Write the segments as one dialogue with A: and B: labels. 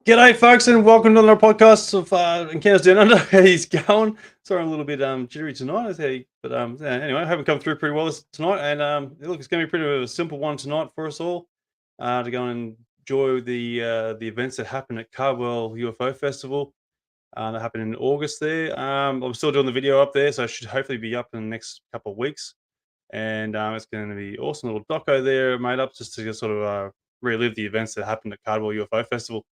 A: G'day, folks, and welcome to another podcast of Encounters Down Under. How he's going? Sorry, I'm a little bit jittery tonight, but yeah, anyway, I haven't come through pretty well tonight, and look, it's going to be pretty a simple one tonight for us all to go and enjoy the events that happen at Cardwell UFO Festival. That happened in August there. I'm still doing the video up there, so I should hopefully be up in the next couple of weeks, and it's going to be awesome little doco there made up just to sort of relive the events that happened at Cardwell UFO Festival.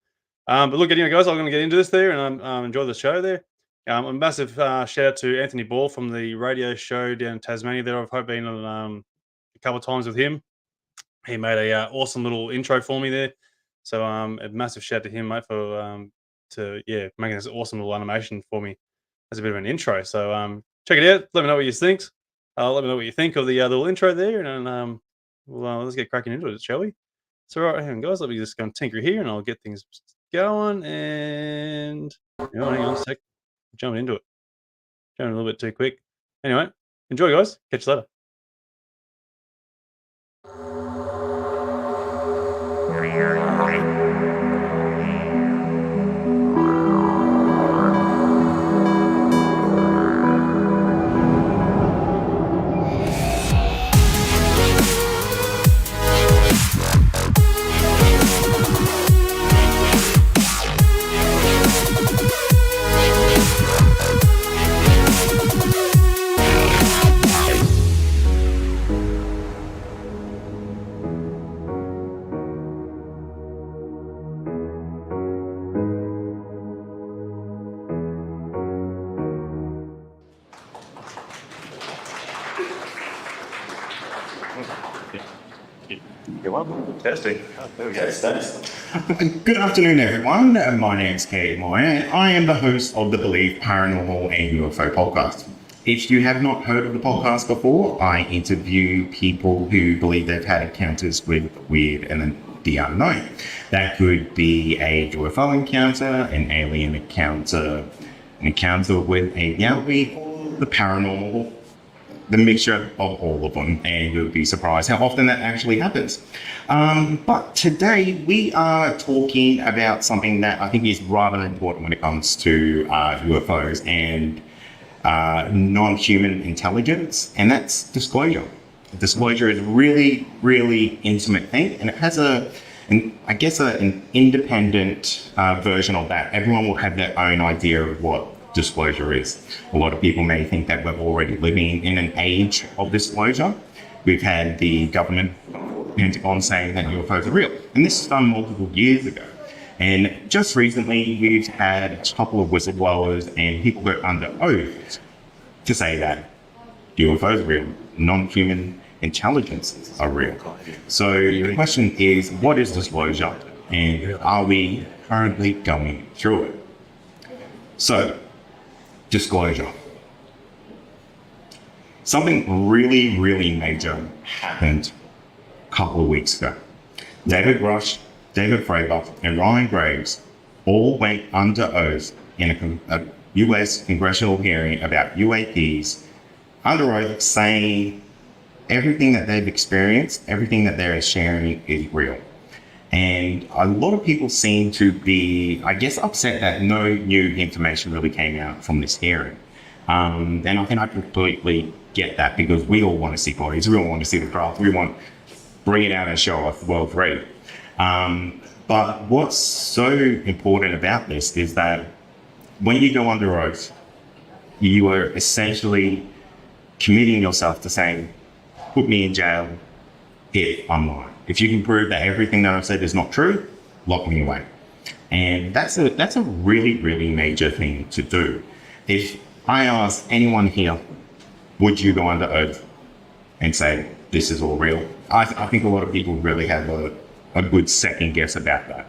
A: But look, anyway, guys, I'm going to get into this there and enjoy the show there. A massive shout out to Anthony Ball from the radio show down in Tasmania there. I've been on a couple of times with him. He made a awesome little intro for me there. So a massive shout out to him, mate, for making this awesome little animation for me as a bit of an intro. So check it out. Let me know what you think. Let me know what you think of the little intro there, and let's get cracking into it, shall we? So right, hang on, guys. Let me just go and tinker here, and I'll get things going. And hang on a sec. Jumping into it. Jumping a little bit too quick. Anyway, enjoy, guys. Catch you later.
B: You're welcome. Testing. Oh, there we go.
C: Good afternoon, everyone. My name's Kade Moir, and I am the host of the Believe Paranormal and UFO Podcast. If you have not heard of the podcast before, I interview people who believe they've had encounters with weird and the unknown. That could be a UFO encounter, an alien encounter, an encounter with a Yowie, or the paranormal, the mixture of all of them, and you'll be surprised how often that actually happens. But today we are talking about something that I think is rather important when it comes to UFOs and non-human intelligence, and that's disclosure. Disclosure is a really, really intimate thing, and it has an independent version of that. Everyone will have their own idea of what disclosure is. A lot of people may think that we're already living in an age of disclosure. We've had the government, Pentagon, saying that UFOs are real, and this was done multiple years ago. And just recently, we've had a couple of whistleblowers and people go under oath to say that UFOs are real, non-human intelligences are real. So the question is, what is disclosure, and are we currently going through it? So, disclosure. Something really, really major happened a couple of weeks ago. David Rush, David Fravor, and Ryan Graves all went under oath in a US congressional hearing about UAPs, under oath saying everything that they've experienced, everything that they're sharing is real. And a lot of people seem to be, I guess, upset that no new information really came out from this hearing. And I think I completely get that, because we all want to see bodies, we all want to see the craft, we want to bring it out and show off the world ready. But what's so important about this is that when you go under oath, you are essentially committing yourself to saying, put me in jail if I'm lying. If you can prove that everything that I've said is not true, lock me away. And that's a really, really major thing to do. If I ask anyone here, would you go under oath and say, this is all real? I think a lot of people really have a good second guess about that.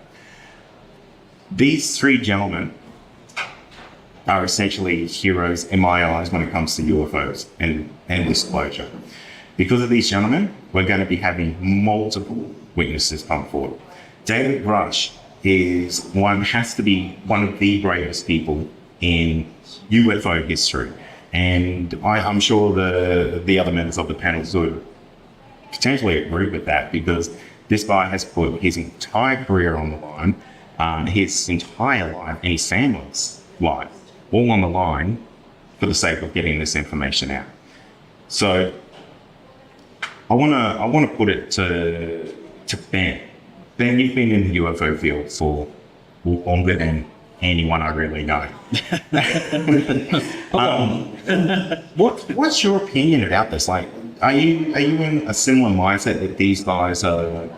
C: These three gentlemen are essentially heroes in my eyes when it comes to UFOs and disclosure. Because of these gentlemen, we're going to be having multiple witnesses come forward. David Rush has to be one of the bravest people in UFO history. And I'm sure the other members of the panel would potentially agree with that, because this guy has put his entire career on the line his entire life and his family's life, all on the line for the sake of getting this information out. So I wanna put it to Ben. Ben, you've been in the UFO field for longer than anyone I really know. What's your opinion about this? Like, are you in a similar mindset that these guys are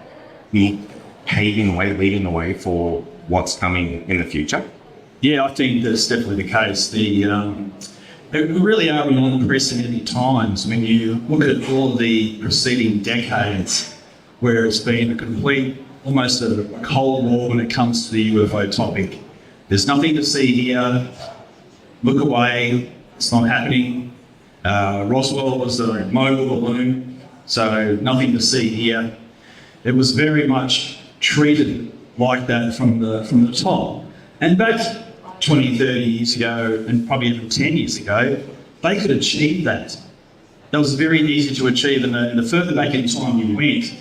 C: paving the way, leading the way for what's coming in the future?
D: Yeah, I think that's definitely the case. We really are in unprecedented times when you look at all of the preceding decades where it's been a complete, almost a cold war when it comes to the UFO topic. There's nothing to see here. Look away. It's not happening. Roswell was a mobile balloon, so nothing to see here. It was very much treated like that from the top. And back 20, 30 years ago, and probably even 10 years ago, they could achieve that. That was very easy to achieve, and the further back in time you went,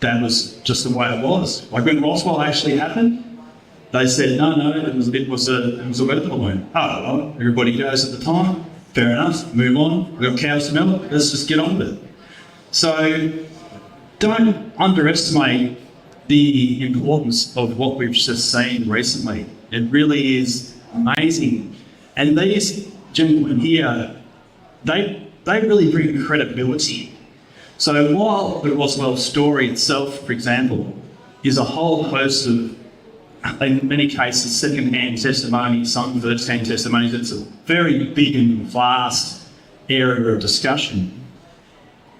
D: that was just the way it was. Like when Roswell actually happened, they said, no, it was a weather balloon. Oh, well, everybody goes at the time. Fair enough, move on. We've got cows to milk, let's just get on with it. So don't underestimate the importance of what we've just seen recently. It really is amazing. And these gentlemen here, they really bring credibility. So while the Roswell story itself, for example, is a whole host of, in many cases, second-hand testimony, some first-hand testimonies, it's a very big and vast area of discussion.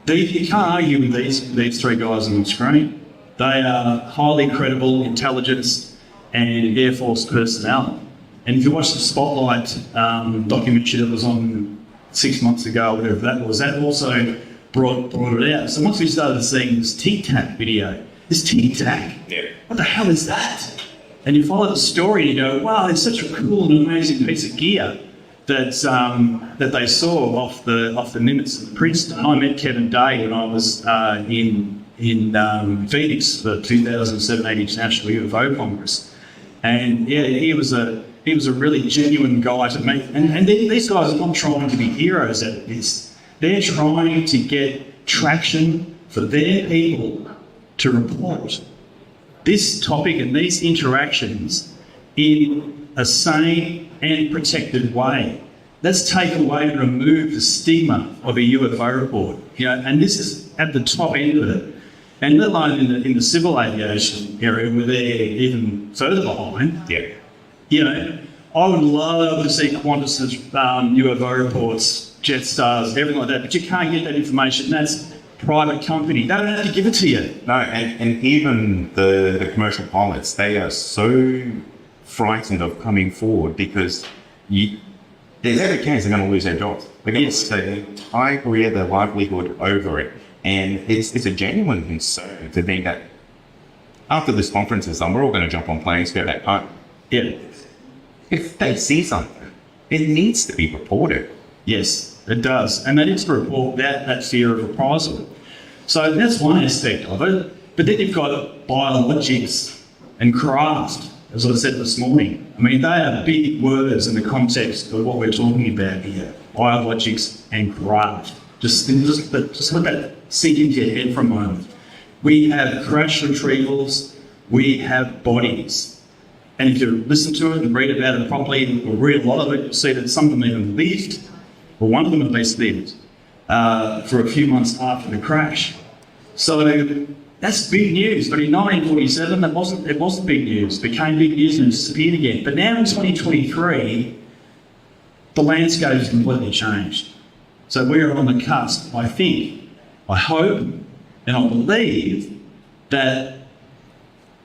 D: You can't argue with these three guys on the screen. They are highly credible intelligence and Air Force personnel. And if you watch the Spotlight documentary that was on 6 months ago, whatever that was, that also brought it out. So once we started seeing this Tic Tac video, what the hell is that? And you follow the story and you go, wow, it's such a cool and amazing piece of gear that they saw off the Nimitz at Princeton. I met Kevin Day when I was in Phoenix for the 2017 International UFO Congress. And yeah, he was a really genuine guy to meet. And these guys are not trying to be heroes at this. They're trying to get traction for their people to report this topic and these interactions in a sane and protected way. Let's take away and remove the stigma of a UFO report. And this is at the top end of it. And let alone in the civil aviation area where they're even further behind.
C: Yeah.
D: I would love to see Qantas's UFO reports, Jetstar's, everything like that, but you can't get that information. That's private company. They don't have to give it to you.
C: No, and even the commercial pilots, they are so frightened of coming forward because there's every chance they're going to lose their jobs. They're going to stay their entire career, their livelihood over it. And it's a genuine concern to think that after this conference is done, we're all going to jump on planes, go back home.
D: Yeah.
C: If they see something, it needs to be reported.
D: Yes, it does. And they need to report that fear of reprisal. So that's one aspect of it. But then you've got biologics and craft, as I said this morning. I mean, they are big words in the context of what we're talking about here. Biologics and craft. Just let that sink into your head for a moment. We have crash retrievals, we have bodies. And if you listen to it and read about it properly, or read a lot of it, you'll see that some of them even lived, or one of them at least lived, for a few months after the crash. So that's big news. But in 1947, it wasn't big news. It became big news and disappeared again. But now in 2023, the landscape has completely changed. So we're on the cusp, I think, I hope, and I believe that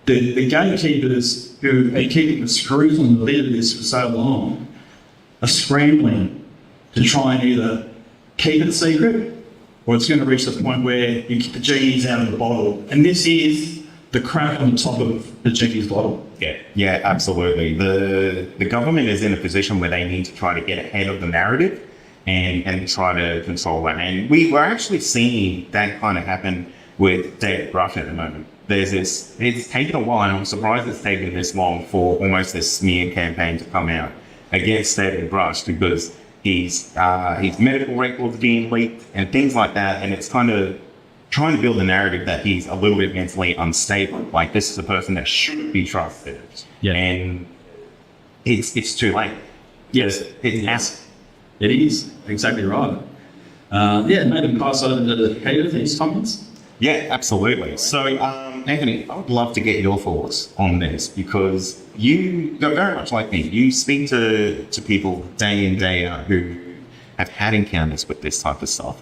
D: the gatekeepers who are keeping the screws on the lid of this for so long are scrambling to try and either keep it secret or it's going to reach the point where you get the genie's out of the bottle. And this is the crap on the top of the genie's bottle.
C: Yeah, absolutely. The government is in a position where they need to try to get ahead of the narrative and try to control that. And we're actually seeing that kind of happen with David Rush at the moment. there's this, it's taken a while, and I'm surprised it's taken this long for almost this smear campaign to come out against David Grush, because his medical records being leaked and things like that, and it's kind of trying to build a narrative that he's a little bit mentally unstable. Like, this is a person that shouldn't be trusted.
D: Yeah.
C: And it's too late.
D: Yes,
C: It has.
D: it is. Exactly right. Maybe pass over to Kade for his comments.
C: Yeah, absolutely. So, Anthony, I would love to get your thoughts on this, because you're very much like me. You speak to people day in, day out who have had encounters with this type of stuff.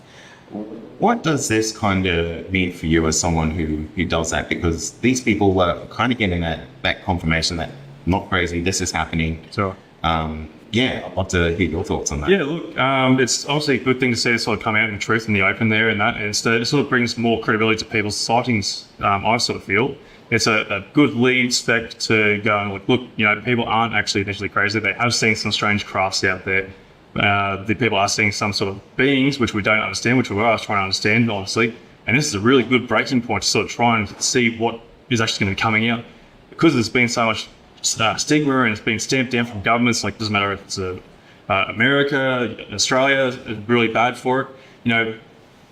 C: What does this kind of mean for you as someone who does that? Because these people are kind of getting that confirmation that not crazy, this is happening.
A: So,
C: I'd love to hear your thoughts on that.
A: yeah, look, it's obviously a good thing to see it sort of come out in truth in the open there, and that, and it sort of brings more credibility to people's sightings. I sort of feel it's a good lead spec to go and look, people aren't actually initially crazy. They have seen some strange crafts out there. The people are seeing some sort of beings, which we don't understand, which we are trying to understand, honestly. And this is a really good breaking point to sort of try and see what is actually going to be coming out. Because there's been so much stigma and it's been stamped down from governments, like, it doesn't matter if it's America, Australia, is really bad for it.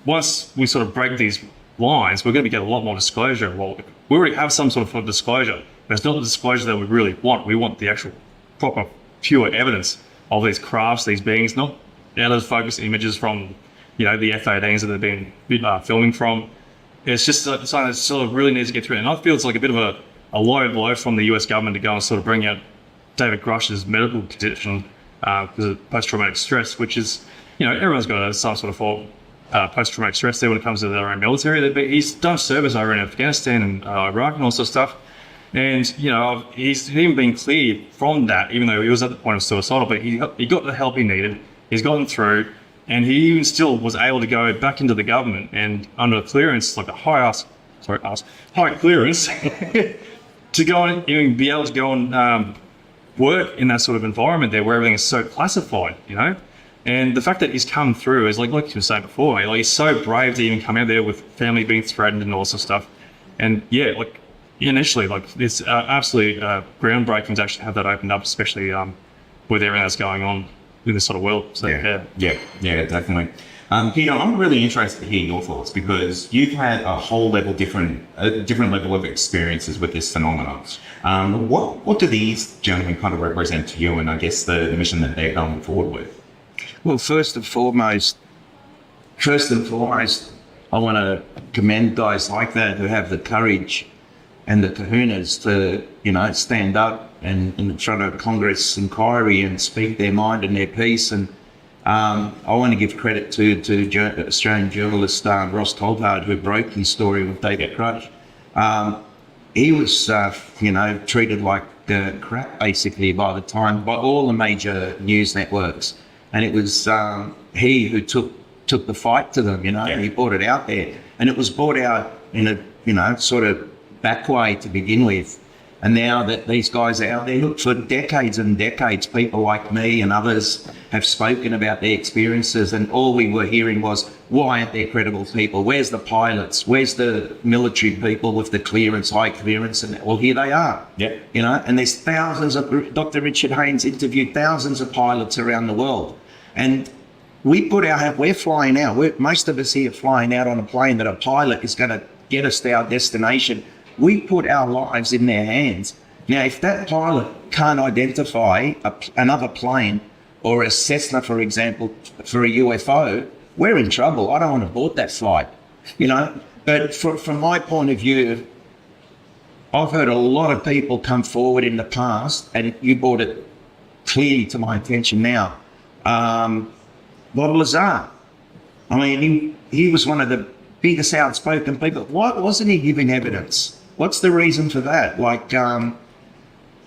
A: Once we sort of break these lines, we're going to get a lot more disclosure. Well, we already have some sort of disclosure, but it's not the disclosure that we really want. We want the actual proper, pure evidence of these crafts, these beings, not out of focus images from, the F-18s that they've been filming from. It's just something that sort of really needs to get through. And I feel it's like a bit of a low blow from the US government to go and sort of bring out David Grush's medical condition because of post-traumatic stress, which is, everyone's got some sort of post-traumatic stress there when it comes to their own military. He's done service over in Afghanistan and Iraq and all sorts of stuff. And, he's even been cleared from that, even though he was at the point of suicidal, but he got the help he needed. He's gotten through, and he even still was able to go back into the government and under clearance, like a high clearance, to go and even be able to go and work in that sort of environment there where everything is so classified, And the fact that he's come through is like you were saying before, he's so brave to even come out there with family being threatened and all sorts of stuff. And initially, it's absolutely groundbreaking to actually have that opened up, especially with everything that's going on in this sort of world. So,
C: yeah, definitely. Peter, I'm really interested to hear your thoughts, because you've had a whole different level of experiences with this phenomenon. What do these gentlemen kind of represent to you, and I guess the mission that they're going forward with?
E: Well, first and foremost, I want to commend guys like that who have the courage and the kahunas to, stand up and in front of Congress inquiry and speak their mind and their piece. And I want to give credit to Australian journalist Ross Tolbard, who broke his story with David Grush. He was, treated like crap basically by all the major news networks, and it was he who took the fight to them. He brought it out there, and it was brought out in a sort of back way to begin with. And now that these guys are out there, look, for decades and decades, people like me and others have spoken about their experiences, and all we were hearing was, why aren't there credible people? Where's the pilots? Where's the military people with the clearance, high clearance? And well, here they are.
C: Yeah.
E: And there's thousands of, Dr. Richard Haynes interviewed thousands of pilots around the world. And we're flying out. Most of us here flying out on a plane that a pilot is going to get us to our destination. We put our lives in their hands. Now, if that pilot can't identify another plane or a Cessna, for example, for a UFO, we're in trouble. I don't want to board that flight, But from my point of view, I've heard a lot of people come forward in the past, and you brought it clearly to my attention now. Bob Lazar. I mean, he was one of the biggest outspoken people. Why wasn't he giving evidence? What's the reason for that? I don't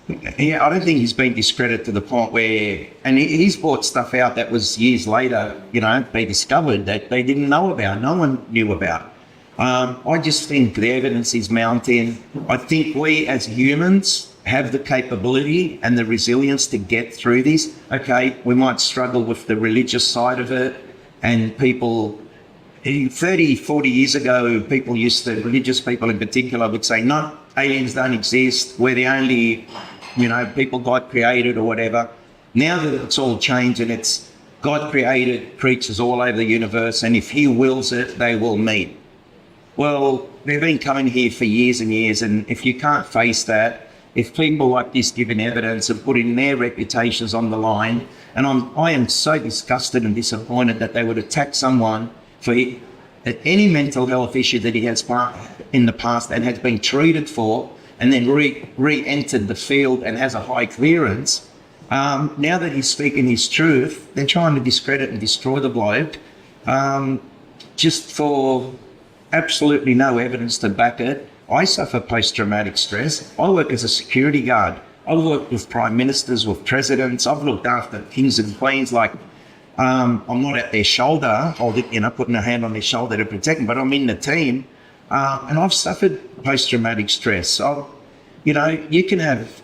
E: think he's been discredited to the point where, and he's brought stuff out that was years later, they discovered that they didn't know about, no one knew about. I just think the evidence is mounting. I think we as humans have the capability and the resilience to get through this. Okay, we might struggle with the religious side of it, and people 30, 40 years ago, religious people in particular, would say, no, aliens don't exist. We're the only, people God created or whatever. Now that it's all changed and it's God created creatures all over the universe, and if he wills it, they will meet. Well, they've been coming here for years and years, and if you can't face that, if people like this giving evidence and putting their reputations on the line, and I am so disgusted and disappointed that they would attack someone for any mental health issue that he has in the past and has been treated for, and then re-entered the field and has a high clearance. Now that he's speaking his truth, they're trying to discredit and destroy the bloke, just for absolutely no evidence to back it. I suffer post-traumatic stress. I work as a security guard. I've worked with prime ministers, with presidents. I've looked after kings and queens. I'm not at their shoulder, putting a hand on their shoulder to protect them, but I'm in the team, and I've suffered post-traumatic stress. You can have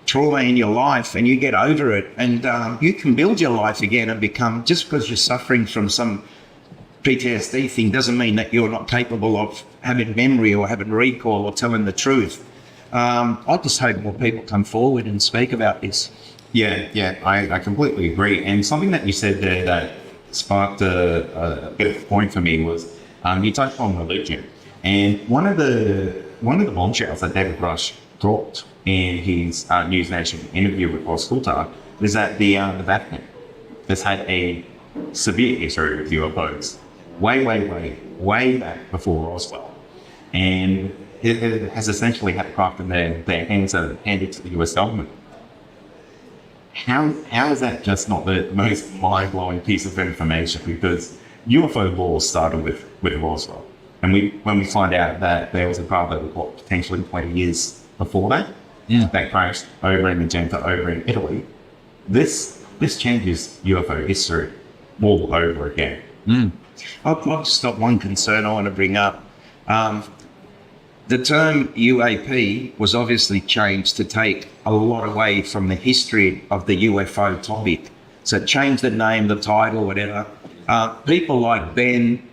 E: trauma in your life and you get over it, and you can build your life again and become, just because you're suffering from some PTSD thing doesn't mean that you're not capable of having memory or having recall or telling the truth. I just hope more people come forward and speak about this.
C: Yeah, I completely agree. And something that you said there that sparked a bit of a point for me was you touched on religion. And one of the bombshells that David Rush dropped in his News Nation interview with Ross Coulter was that the Vatican has had a severe history with UFOs way back before Roswell. And it has essentially had craft in their hands and handed to the US government. How is that just not the most mind-blowing piece of information? Because UFO law started with Roswell. And when we find out that there was a car that was potentially 20 years before that, that crashed over in Magenta, over in Italy, this changes UFO history all over again.
E: I've just got one concern I want to bring up. The term UAP was obviously changed to take a lot away from the history of the UFO topic. So it changed the name, the title, whatever. People like Ben,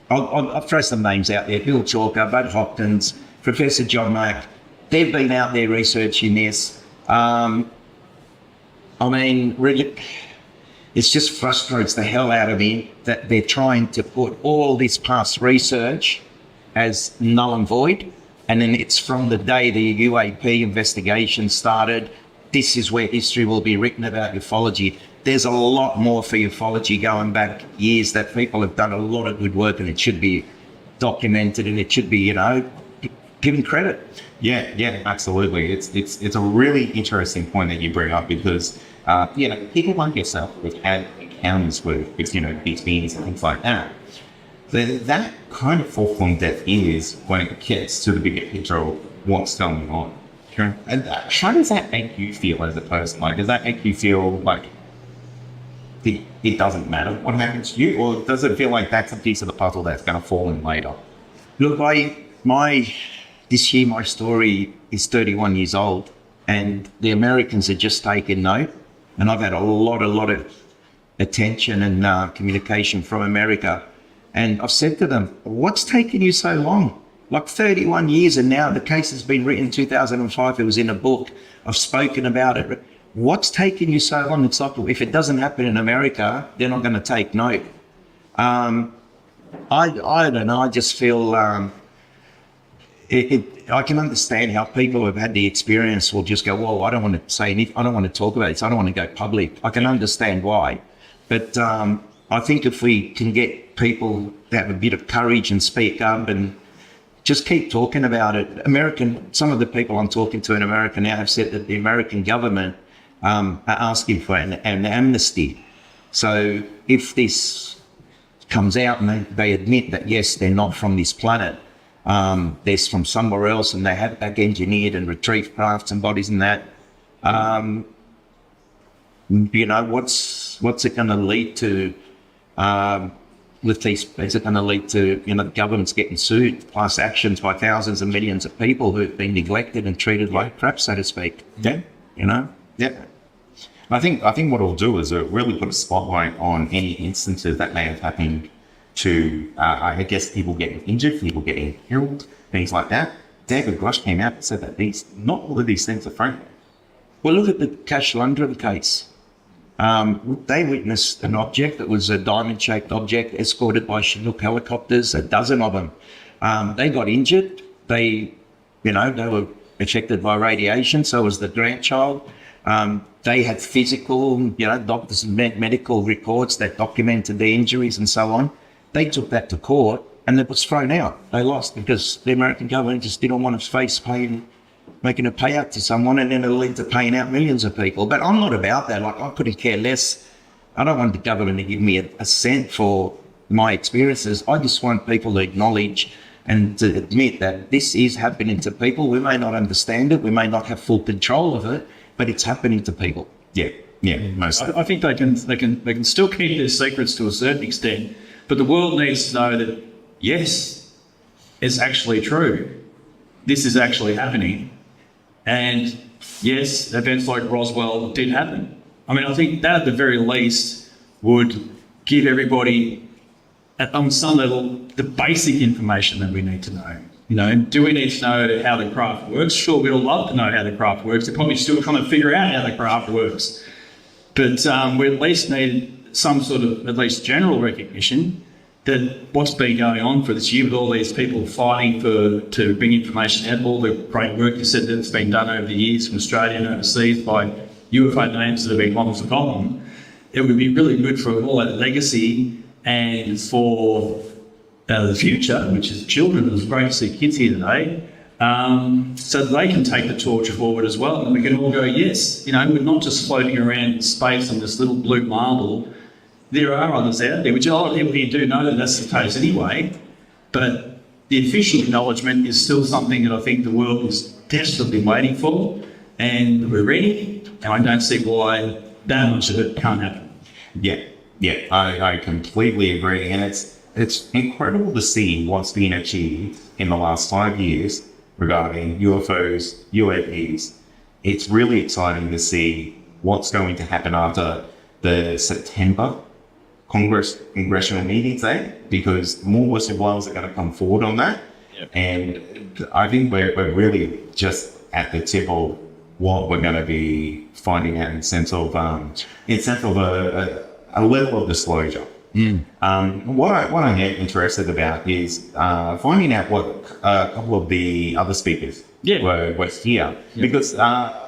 E: I'll throw some names out there, Bill Chalker, Bud Hopkins, Professor John Mack, they've been out there researching this. Really, it just frustrates the hell out of me that they're trying to put all this past research as null and void. And then it's from the day the UAP investigation started, this is where history will be written about ufology. There's a lot more for ufology going back years that people have done a lot of good work, and it should be documented and it should be, given credit.
C: Yeah, absolutely. It's a really interesting point that you bring up because, people like yourself who've had encounters with these beings and things like that. That kind of falls on deaf ears when it gets to the bigger picture of what's going on. Sure. And how does that make you feel as a person? Does that make you feel like it doesn't matter what happens to you, or does it feel like that's a piece of the puzzle that's going to fall in later?
E: Look, this year my story is 31 years old, and the Americans are just taking note, and I've had a lot of attention and communication from America. And I've said to them, what's taking you so long? 31 years, and now the case has been written in 2005. It was in a book. I've spoken about it. What's taking you so long? It's like, if it doesn't happen in America, they're not going to take note. I don't know. I just feel I can understand how people who have had the experience will just go, well, I don't want to say anything. I don't want to talk about it. I don't want to go public. I can understand why. But I think if we can get people to have a bit of courage and speak up and just keep talking about it. Some of the people I'm talking to in America now have said that the American government are asking for an amnesty. So if this comes out and they admit that, yes, they're not from this planet, they're from somewhere else, and they have back engineered and retrieved crafts and bodies and that, what's it going to lead to with these? Is it going to lead to the governments getting sued, plus actions by thousands and millions of people who've been neglected and treated like crap, so to speak?
C: Yeah. Yeah. I think what it'll do is it'll really put a spotlight on any instances that may have happened to, I guess, people getting injured, people getting killed, things like that. David Grush came out and said that not all of these things are framed.
E: Well, look at the Cash Lundgren case. They witnessed an object that was a diamond-shaped object escorted by Chinook helicopters, a dozen of them. They got injured. They were affected by radiation, so was the grandchild. They had physical, doctors and medical records that documented the injuries and so on. They took that to court and it was thrown out. They lost because the American government just didn't want to face making a payout to someone, and then it'll lead to paying out millions of people. But I'm not about that. Like, I couldn't care less. I don't want the government to give me a cent for my experiences. I just want people to acknowledge and to admit that this is happening to people. We may not understand it. We may not have full control of it, but it's happening to people.
C: Yeah, most.
D: I think they can still keep their secrets to a certain extent, but the world needs to know that, yes, it's actually true. This is actually happening. And yes, events like Roswell did happen. I mean, I think that at the very least would give everybody, on some level, the basic information that we need to know. Do we need to know how the craft works? Sure, we'd all love to know how the craft works. They're probably still trying to figure out how the craft works. But we at least need some sort of, at least general recognition that what's been going on for this year with all these people fighting to bring information out, all the great work you said that's been done over the years from Australia and overseas by UFO names that have been long forgotten, it would be really good for all that legacy and for the future, which is children. It was great to see kids here today, so that they can take the torch forward as well. And we can all go, yes, we're not just floating around in space on this little blue marble. There are others out there, which a lot of people here do know that that's the case anyway, but the official acknowledgement is still something that I think the world is desperately waiting for, and we're ready, and I don't see why that much of it can't happen.
C: Yeah, I completely agree, and it's incredible to see what's been achieved in the last 5 years regarding UFOs, UAPs. It's really exciting to see what's going to happen after the September congressional meetings, because more Western Wales are going to come forward on that. Yep. And I think we're really just at the tip of what we're going to be finding out in sense of a level of disclosure. What I am interested about is finding out what a couple of the other speakers were here, because a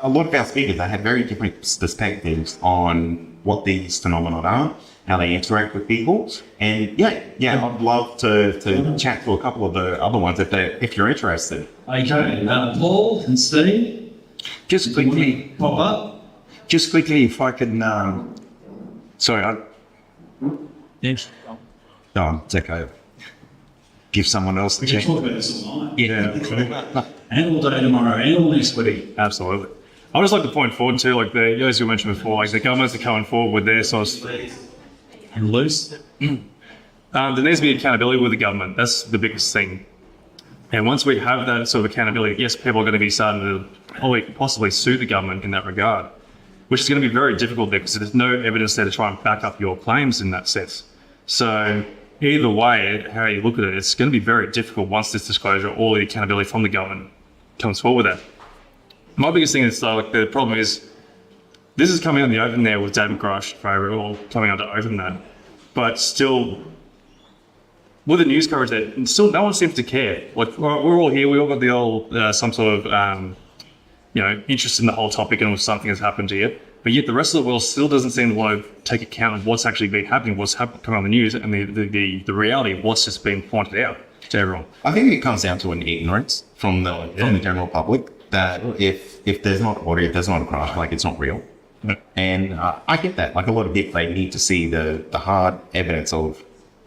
C: lot of our speakers, they have very different perspectives on what these phenomena are, how they interact with people, and I'd love to chat to a couple of the other ones if you're interested.
D: Okay, Paul and Steve,
E: Just quickly,
D: pop up.
E: Just quickly, if I can.
D: Yes.
E: No, it's okay. Give someone else a
D: We can
E: chance.
D: talk about this all night.
E: Yeah.
D: And all day tomorrow, and all next week.
A: Absolutely. I would just like to point forward to, like, as you mentioned before, like the governments are coming forward with their sort of
D: And loose.
A: there needs to be accountability with the government. That's the biggest thing. And once we have that sort of accountability, yes, people are going to be starting to possibly sue the government in that regard, which is going to be very difficult there because there's no evidence there to try and back up your claims in that sense. So either way, how you look at it, it's going to be very difficult once this disclosure or the accountability from the government comes forward with that. My biggest thing is, like, the problem is this is coming on the open there with David Grush, we're all coming on to open that, but still, with the news coverage there, still no one seems to care. Like, we're all here, we all got the old, some sort of, interest in the whole topic and if something has happened here, but yet the rest of the world still doesn't seem to want to take account of what's actually been happening, what's coming on the news, and the reality of what's just been pointed out to everyone.
C: I think it comes down to an ignorance from the general public that if there's not audio, if there's not a craft, like, it's not real.
A: Yeah.
C: And I get that. Like, a lot of people, they need to see the hard evidence of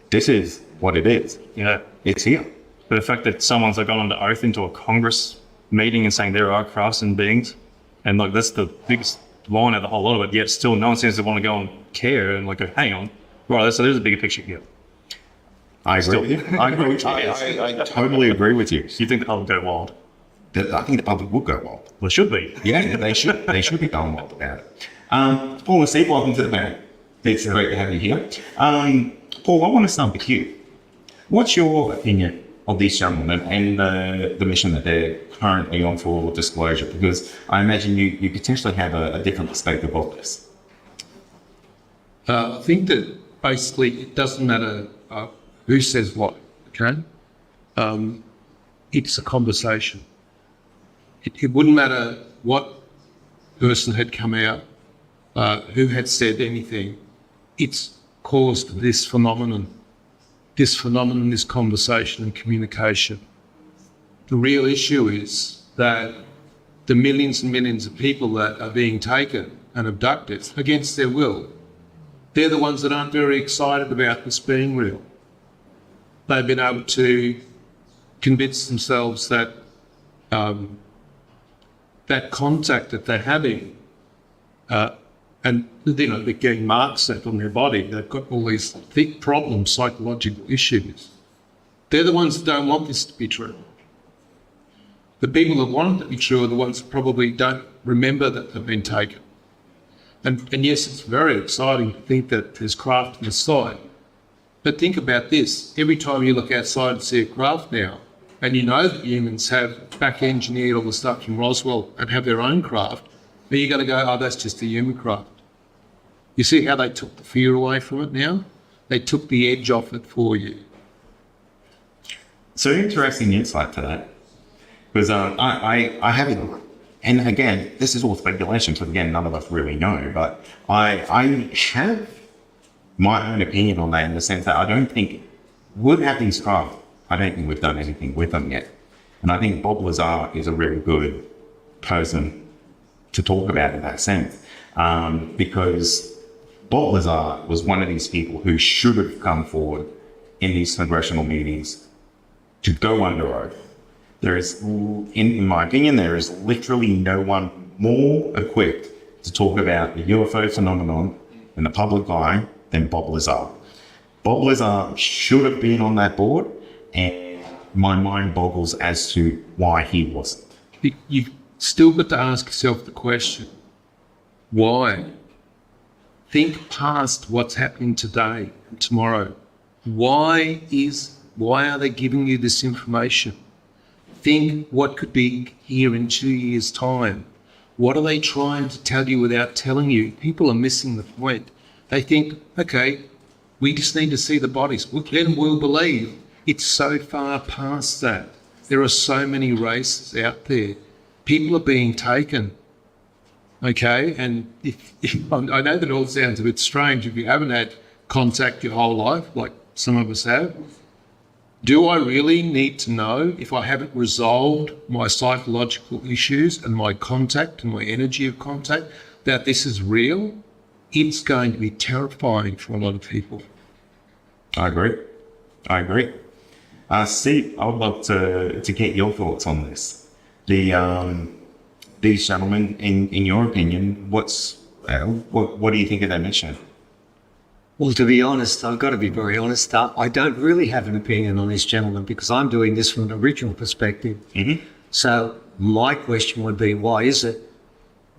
C: this is what it is.
A: Yeah.
C: It's here.
A: But the fact that someone's gone under oath into a Congress meeting and saying there are crafts and beings, and like that's the biggest line of the whole lot of it, yet still no one seems to want to go and care and like go, hang on, right, so there's a bigger picture here.
C: I agree with you. I totally agree with you.
A: You think the public go wild?
C: I think the public would go wild.
A: Well, it should be.
C: Yeah, they should. They should be going wild about it. Paul and Steve, welcome to the panel. It's great to have you here. Paul, I want to start with you. What's your opinion of these gentlemen and the mission that they're currently on for disclosure? Because I imagine you potentially have a different perspective of this.
F: I think that basically it doesn't matter who says what, okay? It's a conversation. It wouldn't matter what person had come out, who had said anything. It's caused this phenomenon, this conversation and communication. The real issue is that the millions and millions of people that are being taken and abducted against their will, they're the ones that aren't very excited about this being real. They've been able to convince themselves that that contact that they're having, and they're getting marks set on their body. They've got all these thick problems, psychological issues. They're the ones that don't want this to be true. The people that want it to be true are the ones that probably don't remember that they've been taken. And yes, it's very exciting to think that there's craft in the sky. But think about this. Every time you look outside and see a craft now, and you know that humans have back-engineered all the stuff from Roswell and have their own craft, then you're going to go, oh, that's just a human craft. You see how they took the fear away from it now? They took the edge off it for you.
C: So interesting insight to that. Because I haven't, and again, this is all speculation, so again, none of us really know, but I have my own opinion on that in the sense that I don't think we've had these craft. I don't think we've done anything with them yet. And I think Bob Lazar is a really good person to talk about in that sense. Because Bob Lazar was one of these people who should have come forward in these congressional meetings to go under oath. There is, in my opinion, there is literally no one more equipped to talk about the UFO phenomenon in the public eye than Bob Lazar. Bob Lazar should have been on that board, and my mind boggles as to why he wasn't.
F: You've still got to ask yourself the question, why? Think past what's happening today and tomorrow. Why are they giving you this information? Think what could be here in 2 years' time. What are they trying to tell you without telling you? People are missing the point. They think, okay, we just need to see the bodies. Then we'll believe. It's so far past that. There are so many races out there. People are being taken. Okay, and if I know that all sounds a bit strange if you haven't had contact your whole life, like some of us have. Do I really need to know if I haven't resolved my psychological issues and my contact and my energy of contact that this is real? It's going to be terrifying for a lot of people.
C: I agree. Steve, I would love to get your thoughts on this. These gentlemen, in your opinion, what do you think of their mission?
G: Well, to be honest, I've got to be very honest. I don't really have an opinion on this gentleman because I'm doing this from an original perspective.
C: Mm-hmm.
G: So my question would be, why is it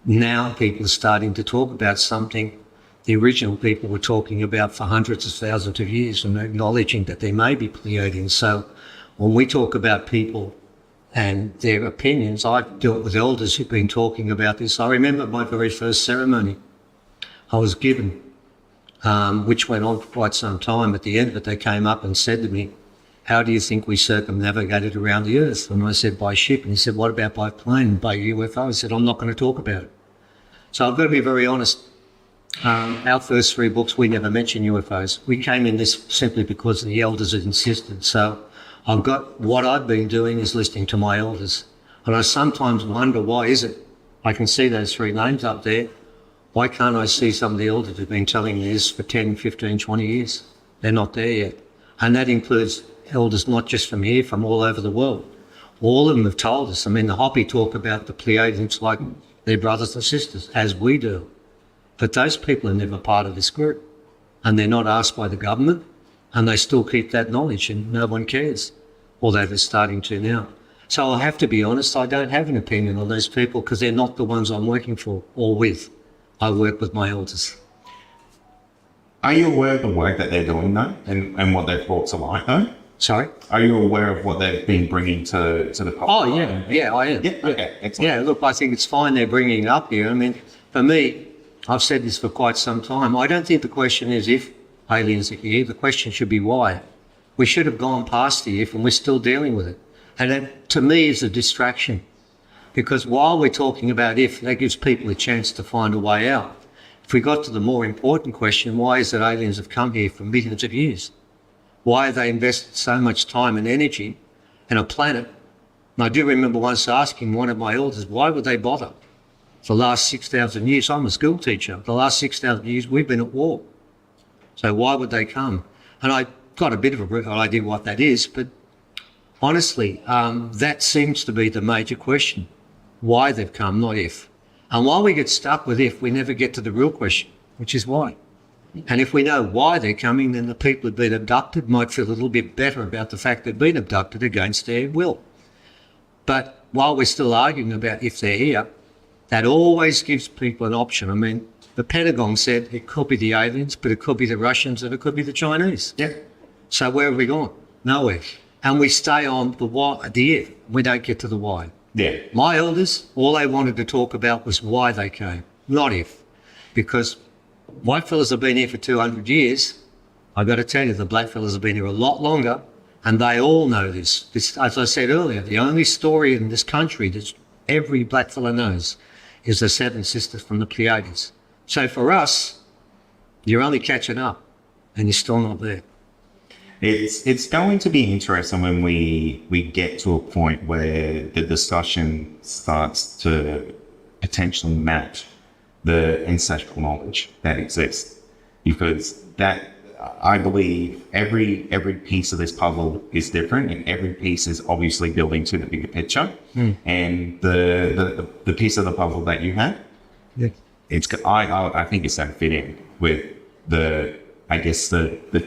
G: now people are starting to talk about something the original people were talking about for hundreds of thousands of years and acknowledging that there may be Pleiadians? So when we talk about people and their opinions, I've dealt with elders who've been talking about this. I remember my very first ceremony I was given, which went on for quite some time. At the end of it, they came up and said to me, how do you think we circumnavigated around the earth? And I said, by ship. And he said, what about by plane, by UFO? I said, I'm not going to talk about it. So I've got to be very honest. Our first 3 books, we never mentioned UFOs. We came in this simply because the elders had insisted. So what I've been doing is listening to my elders. And I sometimes wonder, why is it? I can see those 3 names up there. Why can't I see some of the elders who've been telling me this for 10, 15, 20 years? They're not there yet. And that includes elders not just from here, from all over the world. All of them have told us. I mean, the Hopi talk about the Pleiadians like their brothers and sisters, as we do. But those people are never part of this group. And they're not asked by the government. And they still keep that knowledge and no one cares. Although they're starting to now. So I have to be honest, I don't have an opinion on those people because they're not the ones I'm working for or with. I work with my elders.
C: Are you aware of the work that they're doing though and what their thoughts are like though?
G: Sorry?
C: Are you aware of what they've been bringing to the public?
G: Oh, yeah, I am.
C: Yeah, okay, excellent.
G: Yeah, look, I think it's fine they're bringing it up here. I mean, for me, I've said this for quite some time. I don't think the question is if aliens are here. The question should be why. We should have gone past the if, and we're still dealing with it. And that, to me, is a distraction. Because while we're talking about if, that gives people a chance to find a way out. If we got to the more important question, why is it aliens have come here for millions of years? Why have they invested so much time and energy in a planet? And I do remember once asking one of my elders, why would they bother? For the last 6,000 years, I'm a school teacher. For the last 6,000 years, we've been at war. So why would they come? And I got a bit of an idea what that is, but honestly, that seems to be the major question. Why they've come, not if. And while we get stuck with if, we never get to the real question, which is why. And if we know why they're coming, then the people who've been abducted might feel a little bit better about the fact they've been abducted against their will. But while we're still arguing about if they're here, that always gives people an option. I mean, the Pentagon said it could be the aliens, but it could be the Russians and it could be the Chinese.
C: Yeah.
G: So where have we gone? Nowhere. And we stay on the why, the if. We don't get to the why.
C: Yeah.
G: My elders, all they wanted to talk about was why they came, not if. Because white fellas have been here for 200 years. I've got to tell you, the black fellas have been here a lot longer, and they all know this. This, as I said earlier, the only story in this country that every black fella knows is the Seven Sisters from the Pleiades. So for us, you're only catching up, and you're still not there.
C: It's going to be interesting when we get to a point where the discussion starts to potentially match the ancestral knowledge that exists, because that, I believe, every piece of this puzzle is different, and every piece is obviously building to the bigger picture. And the piece of the puzzle that you have,
G: Yeah.
C: I think it's going to fit in with the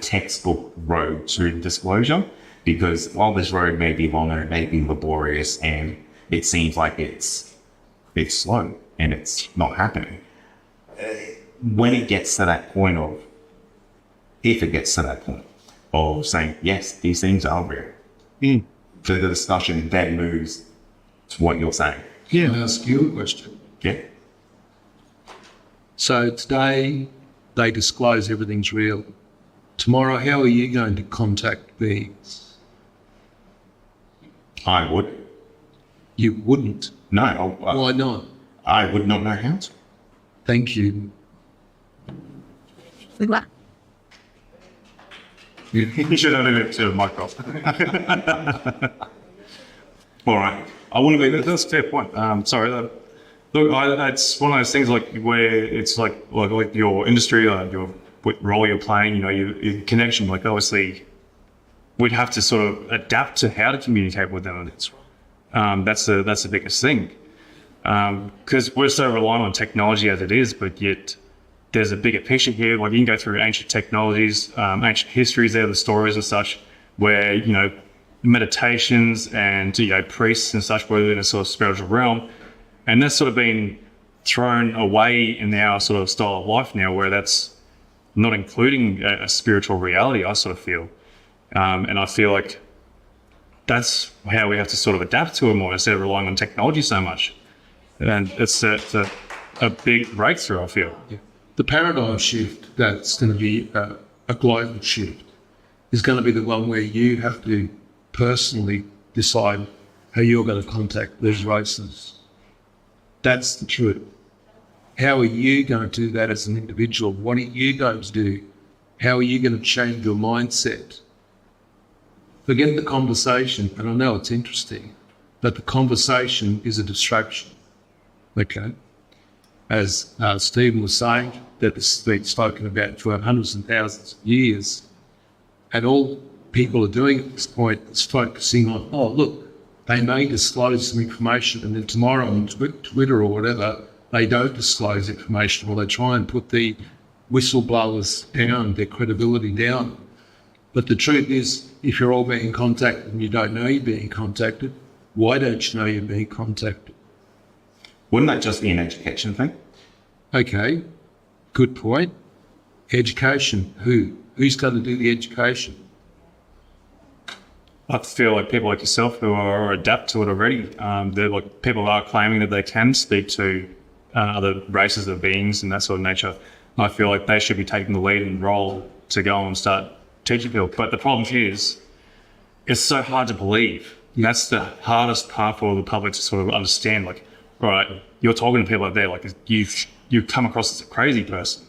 C: textbook road to disclosure, because while this road may be longer, it may be laborious, and it seems like it's slow and it's not happening. When it gets to that point of, if it gets to that point of saying, yes, these things are real, the discussion then moves to what you're saying.
F: Yeah, I'll ask you a question.
C: Yeah.
F: So today they disclose everything's real. Tomorrow, how are you going to contact beings?
C: I would.
F: You wouldn't.
C: No.
F: Why not?
C: I would not know how to.
F: Thank you.
C: You should only live to the microphone. All right.
B: I want to be. That's a fair point. Sorry. Look, it's one of those things like where it's like your industry, what role you're playing. You know, your connection. Like obviously, we'd have to sort of adapt to how to communicate with them. That's the biggest thing, because we're so reliant on technology as it is, but yet there's a bigger picture here. Like you can go through ancient technologies, ancient histories there, the stories and such, where, you know, meditations and, you know, priests and such were in a sort of spiritual realm. And that's sort of been thrown away in our sort of style of life now, where that's not including a spiritual reality, I sort of feel. And I feel like that's how we have to sort of adapt to it more instead of relying on technology so much. And it's a big breakthrough, I feel.
F: Yeah. The paradigm shift that's going to be a global shift is going to be the one where you have to personally decide how you're going to contact these races. That's the truth. How are you going to do that as an individual? What are you going to do? How are you going to change your mindset? Forget the conversation, and I know it's interesting, but the conversation is a distraction. Okay? As Stephen was saying, that this has been spoken about for hundreds and thousands of years, and all people are doing at this point is focusing on, oh, look, they may disclose some information, and then tomorrow on Twitter or whatever, they don't disclose information, or they try and put the whistleblowers down, their credibility down. But the truth is, if you're all being contacted and you don't know you're being contacted, why don't you know you're being contacted?
C: Wouldn't that just be an education thing?
F: Okay, good point. Education, who? Who's going to do the education?
B: I feel like people like yourself who are adapt to it already. They're like people are claiming that they can speak to other races of beings and that sort of nature. I feel like they should be taking the lead and role to go and start teaching people. But the problem is, it's so hard to believe. And that's the hardest part for the public to sort of understand. Like, all right, you're talking to people out there, like you come across as a crazy person,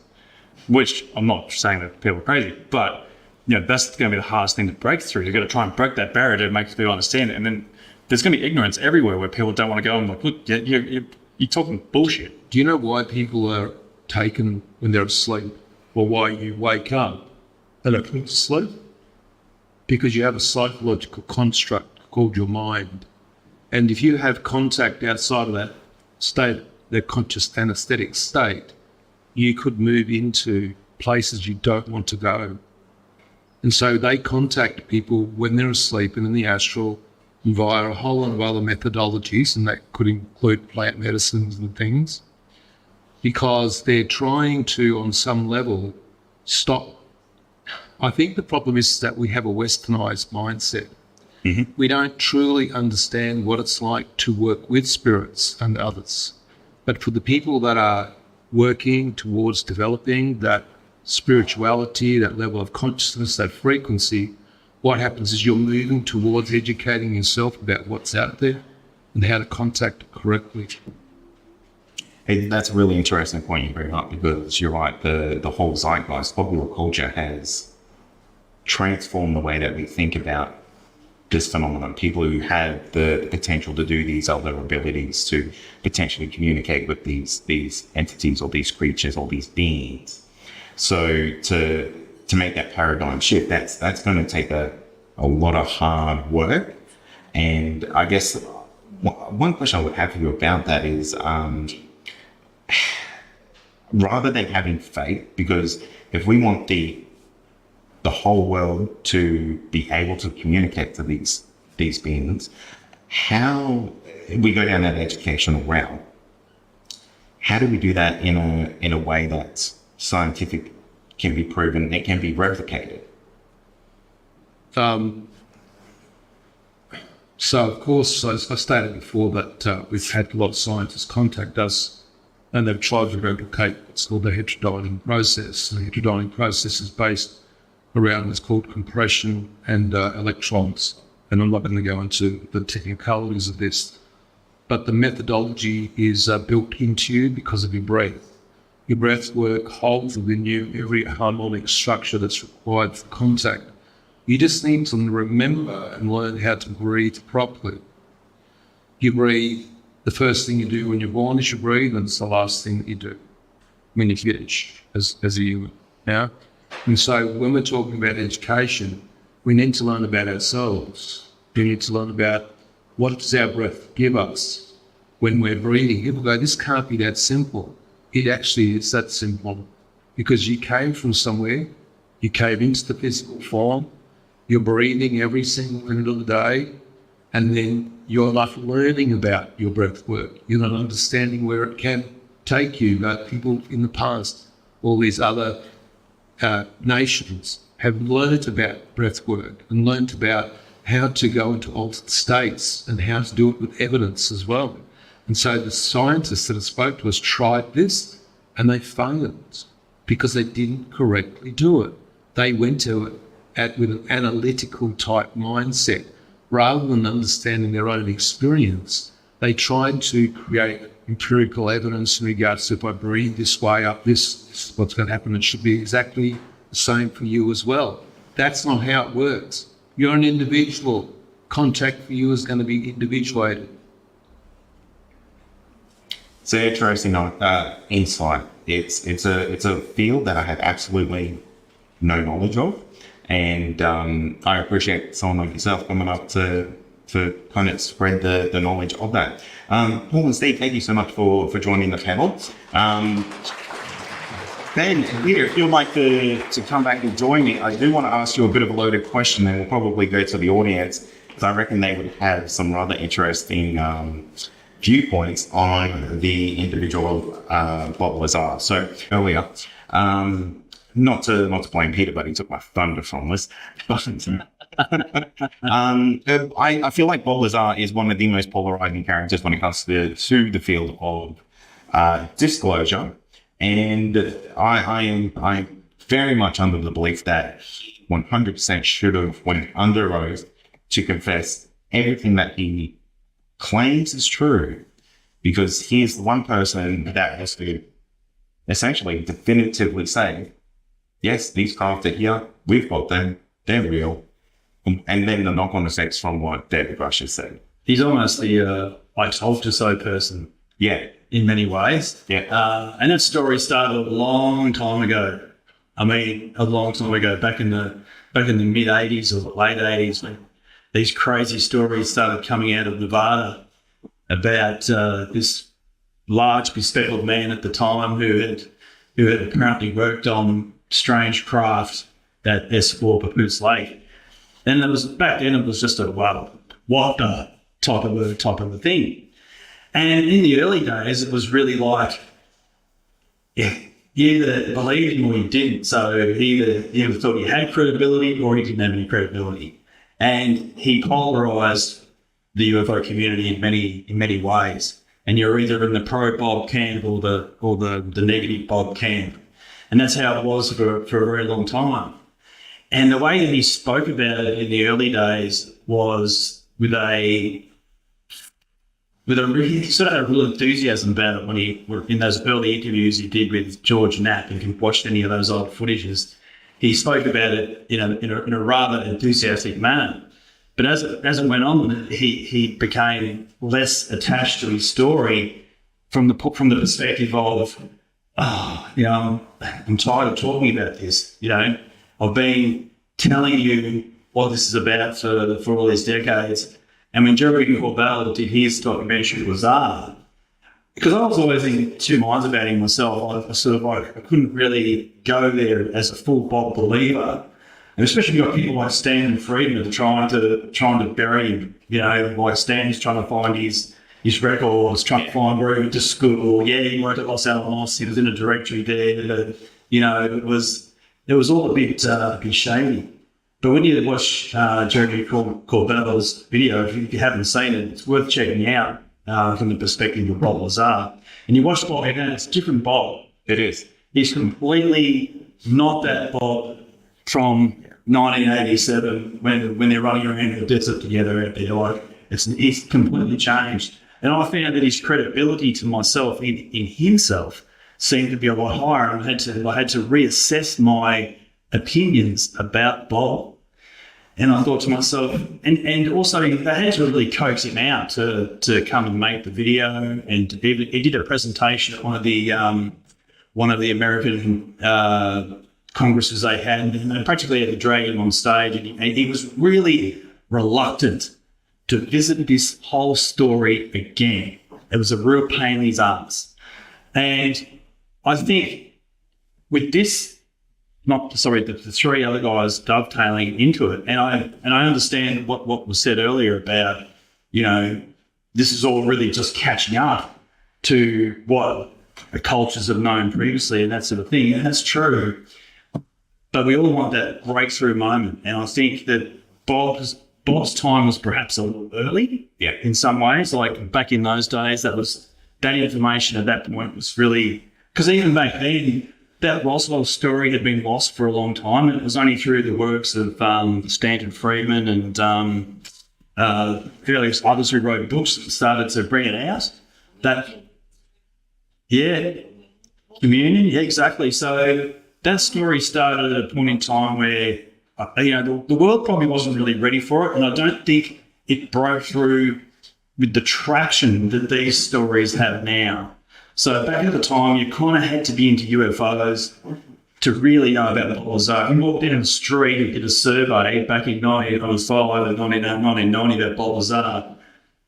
B: which I'm not saying that people are crazy, but that's going to be the hardest thing to break through. You've got to try and break that barrier to make people understand it. And then there's going to be ignorance everywhere where people don't want to go and like, look, you're talking bullshit.
F: Do you know why people are taken when they're asleep, or why you wake up and are put to sleep? Because you have a psychological construct called your mind. And if you have contact outside of that state, the conscious anesthetic state, you could move into places you don't want to go. And so they contact people when they're asleep and in the astral via a whole lot of other methodologies, and that could include plant medicines and things, because they're trying to, on some level, stop. I think the problem is that we have a westernized mindset. Mm-hmm. We don't truly understand what it's like to work with spirits and others. But for the people that are working towards developing that spirituality, that level of consciousness, that frequency, what happens is you're moving towards educating yourself about what's out there and how to contact it correctly.
C: That's a really interesting point you bring up, because you're right, the whole zeitgeist, popular culture has transformed the way that we think about this phenomenon. People who have the potential to do these other abilities to potentially communicate with these entities or these creatures or these beings. So to make that paradigm shift, that's going to take a lot of hard work. And I guess one question I would have for you about that is, rather than having faith, because if we want the whole world to be able to communicate to these beings, how we go down that educational route, how do we do that in a way that's scientific, can be proven, it can be replicated?
F: So of course, as I stated before, that we've had a lot of scientists contact us, and they've tried to replicate what's called the heterodyning process. The heterodyning process is based around what's called compression and electrons. And I'm not going to go into the technicalities of this, but the methodology is built into you because of your breath. Your breath work holds within you every harmonic structure that's required for contact. You just need to remember and learn how to breathe properly. You breathe, the first thing you do when you're born is you breathe, and it's the last thing that you do when you get as a human. Now, and so when we're talking about education, we need to learn about ourselves. We need to learn about what does our breath give us when we're breathing. People go, this can't be that simple. It actually is that simple, because you came from somewhere, you came into the physical form, you're breathing every single minute of the day, and then you're not learning about your breath work. You're not understanding where it can take you. But people in the past, all these other nations have learned about breath work and learned about how to go into altered states and how to do it with evidence as well. And so the scientists that have spoke to us tried this, and they failed because they didn't correctly do it. They went to it with an analytical type mindset. Rather than understanding their own experience, they tried to create empirical evidence in regards to, if I breathe this way up, this is what's going to happen. It should be exactly the same for you as well. That's not how it works. You're an individual. Contact for you is going to be individuated.
C: It's an interesting insight. It's a field that I have absolutely no knowledge of, and I appreciate someone like yourself coming up to kind of spread the knowledge of that. Paul and Steve, thank you so much for joining the panel. Ben, Peter, if you'd like to come back and join me, I do want to ask you a bit of a loaded question, and we'll probably go to the audience, because I reckon they would have some rather interesting viewpoints on the individual bottlers are. So earlier, not to blame Peter, but he took my thunder from this. But I feel like Bob Lazar is one of the most polarizing characters when it comes to the field of disclosure, and I'm very much under the belief that he 100% should have went under oath to confess everything that he claims is true, because he is the one person that has to essentially definitively say, yes, these craft are here, we've got them, they're real. And then the knock-on effects from what David Rush has said.
D: He's almost the I told you so person.
C: Yeah.
D: In many ways.
C: Yeah.
D: And that story started a long time ago. I mean, a long time ago, back in the mid 80s or the late 80s, when these crazy stories started coming out of Nevada about this large bespectacled man at the time who had apparently worked on strange craft at S4 Papoose Lake. And back then it was just a what the type of a thing. And in the early days, it was really like, yeah, you either believed him or you didn't. So he either thought he had credibility or he didn't have any credibility. And he polarized the UFO community in many ways. And you're either in the pro Bob camp or the negative Bob camp. And that's how it was for a very long time. And the way that he spoke about it in the early days was with a he sort of had a real enthusiasm about it when he were in those early interviews he did with George Knapp. If you've watched any of those old footages, he spoke about it in a rather enthusiastic manner. But as it went on, he became less attached to his story from the perspective of, I'm tired of talking about this. I've been telling you what this is about for all these decades. And when Jeremy Corbell did his documentary Lazar, because I was always in two minds about him myself, I couldn't really go there as a full Bob believer. And especially you've got people like Stan and Friedman that are trying to bury him. Like Stan's trying to find his records, trying to find where he went to school. Yeah, he worked at Los Alamos. He was in a directory there. It was all a bit shady. But when you watch Jeremy Corbell's video, if you haven't seen it, it's worth checking out from the perspective of Bob Lazar. And you watch Bob, and it's a different Bob.
C: It is.
D: He's completely not that Bob from 1987 when they're running around in the desert together out there. He's completely changed. And I found that his credibility to myself in himself seemed to be a lot higher. And I had to reassess my opinions about Bob. And I thought to myself, and also they had to really coax him out to come and make the video. And he did a presentation at one of the American congresses they had, and they practically had to drag him on stage. And he was really reluctant to visit this whole story again. It was a real pain in his ass. And I think with this, the three other guys dovetailing into it, and I understand what was said earlier about, this is all really just catching up to what the cultures have known previously and that sort of thing, and that's true. But we all want that breakthrough moment, and I think that Bob's time was perhaps a little early, in some ways. Like back in those days, that information at that point was really, because even back then, that Roswell story had been lost for a long time. It was only through the works of Stanton Friedman and various others who wrote books that started to bring it out. Communion, exactly. So that story started at a point in time where, the world probably wasn't really ready for it, and I don't think it broke through with the traction that these stories have now. So back at the time, you kind of had to be into UFOs to really know about Bob Lazar. You walked in the street and did a survey back in 1995 and 1990 about Bob Lazar.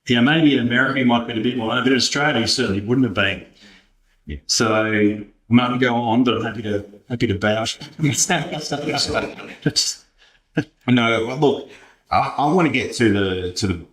D: Maybe in America you might have been a bit more, but in Australia you certainly wouldn't have been. Yeah. So I'm not going to go on, but I'm happy to vouch.
C: No, well, look, I want to get to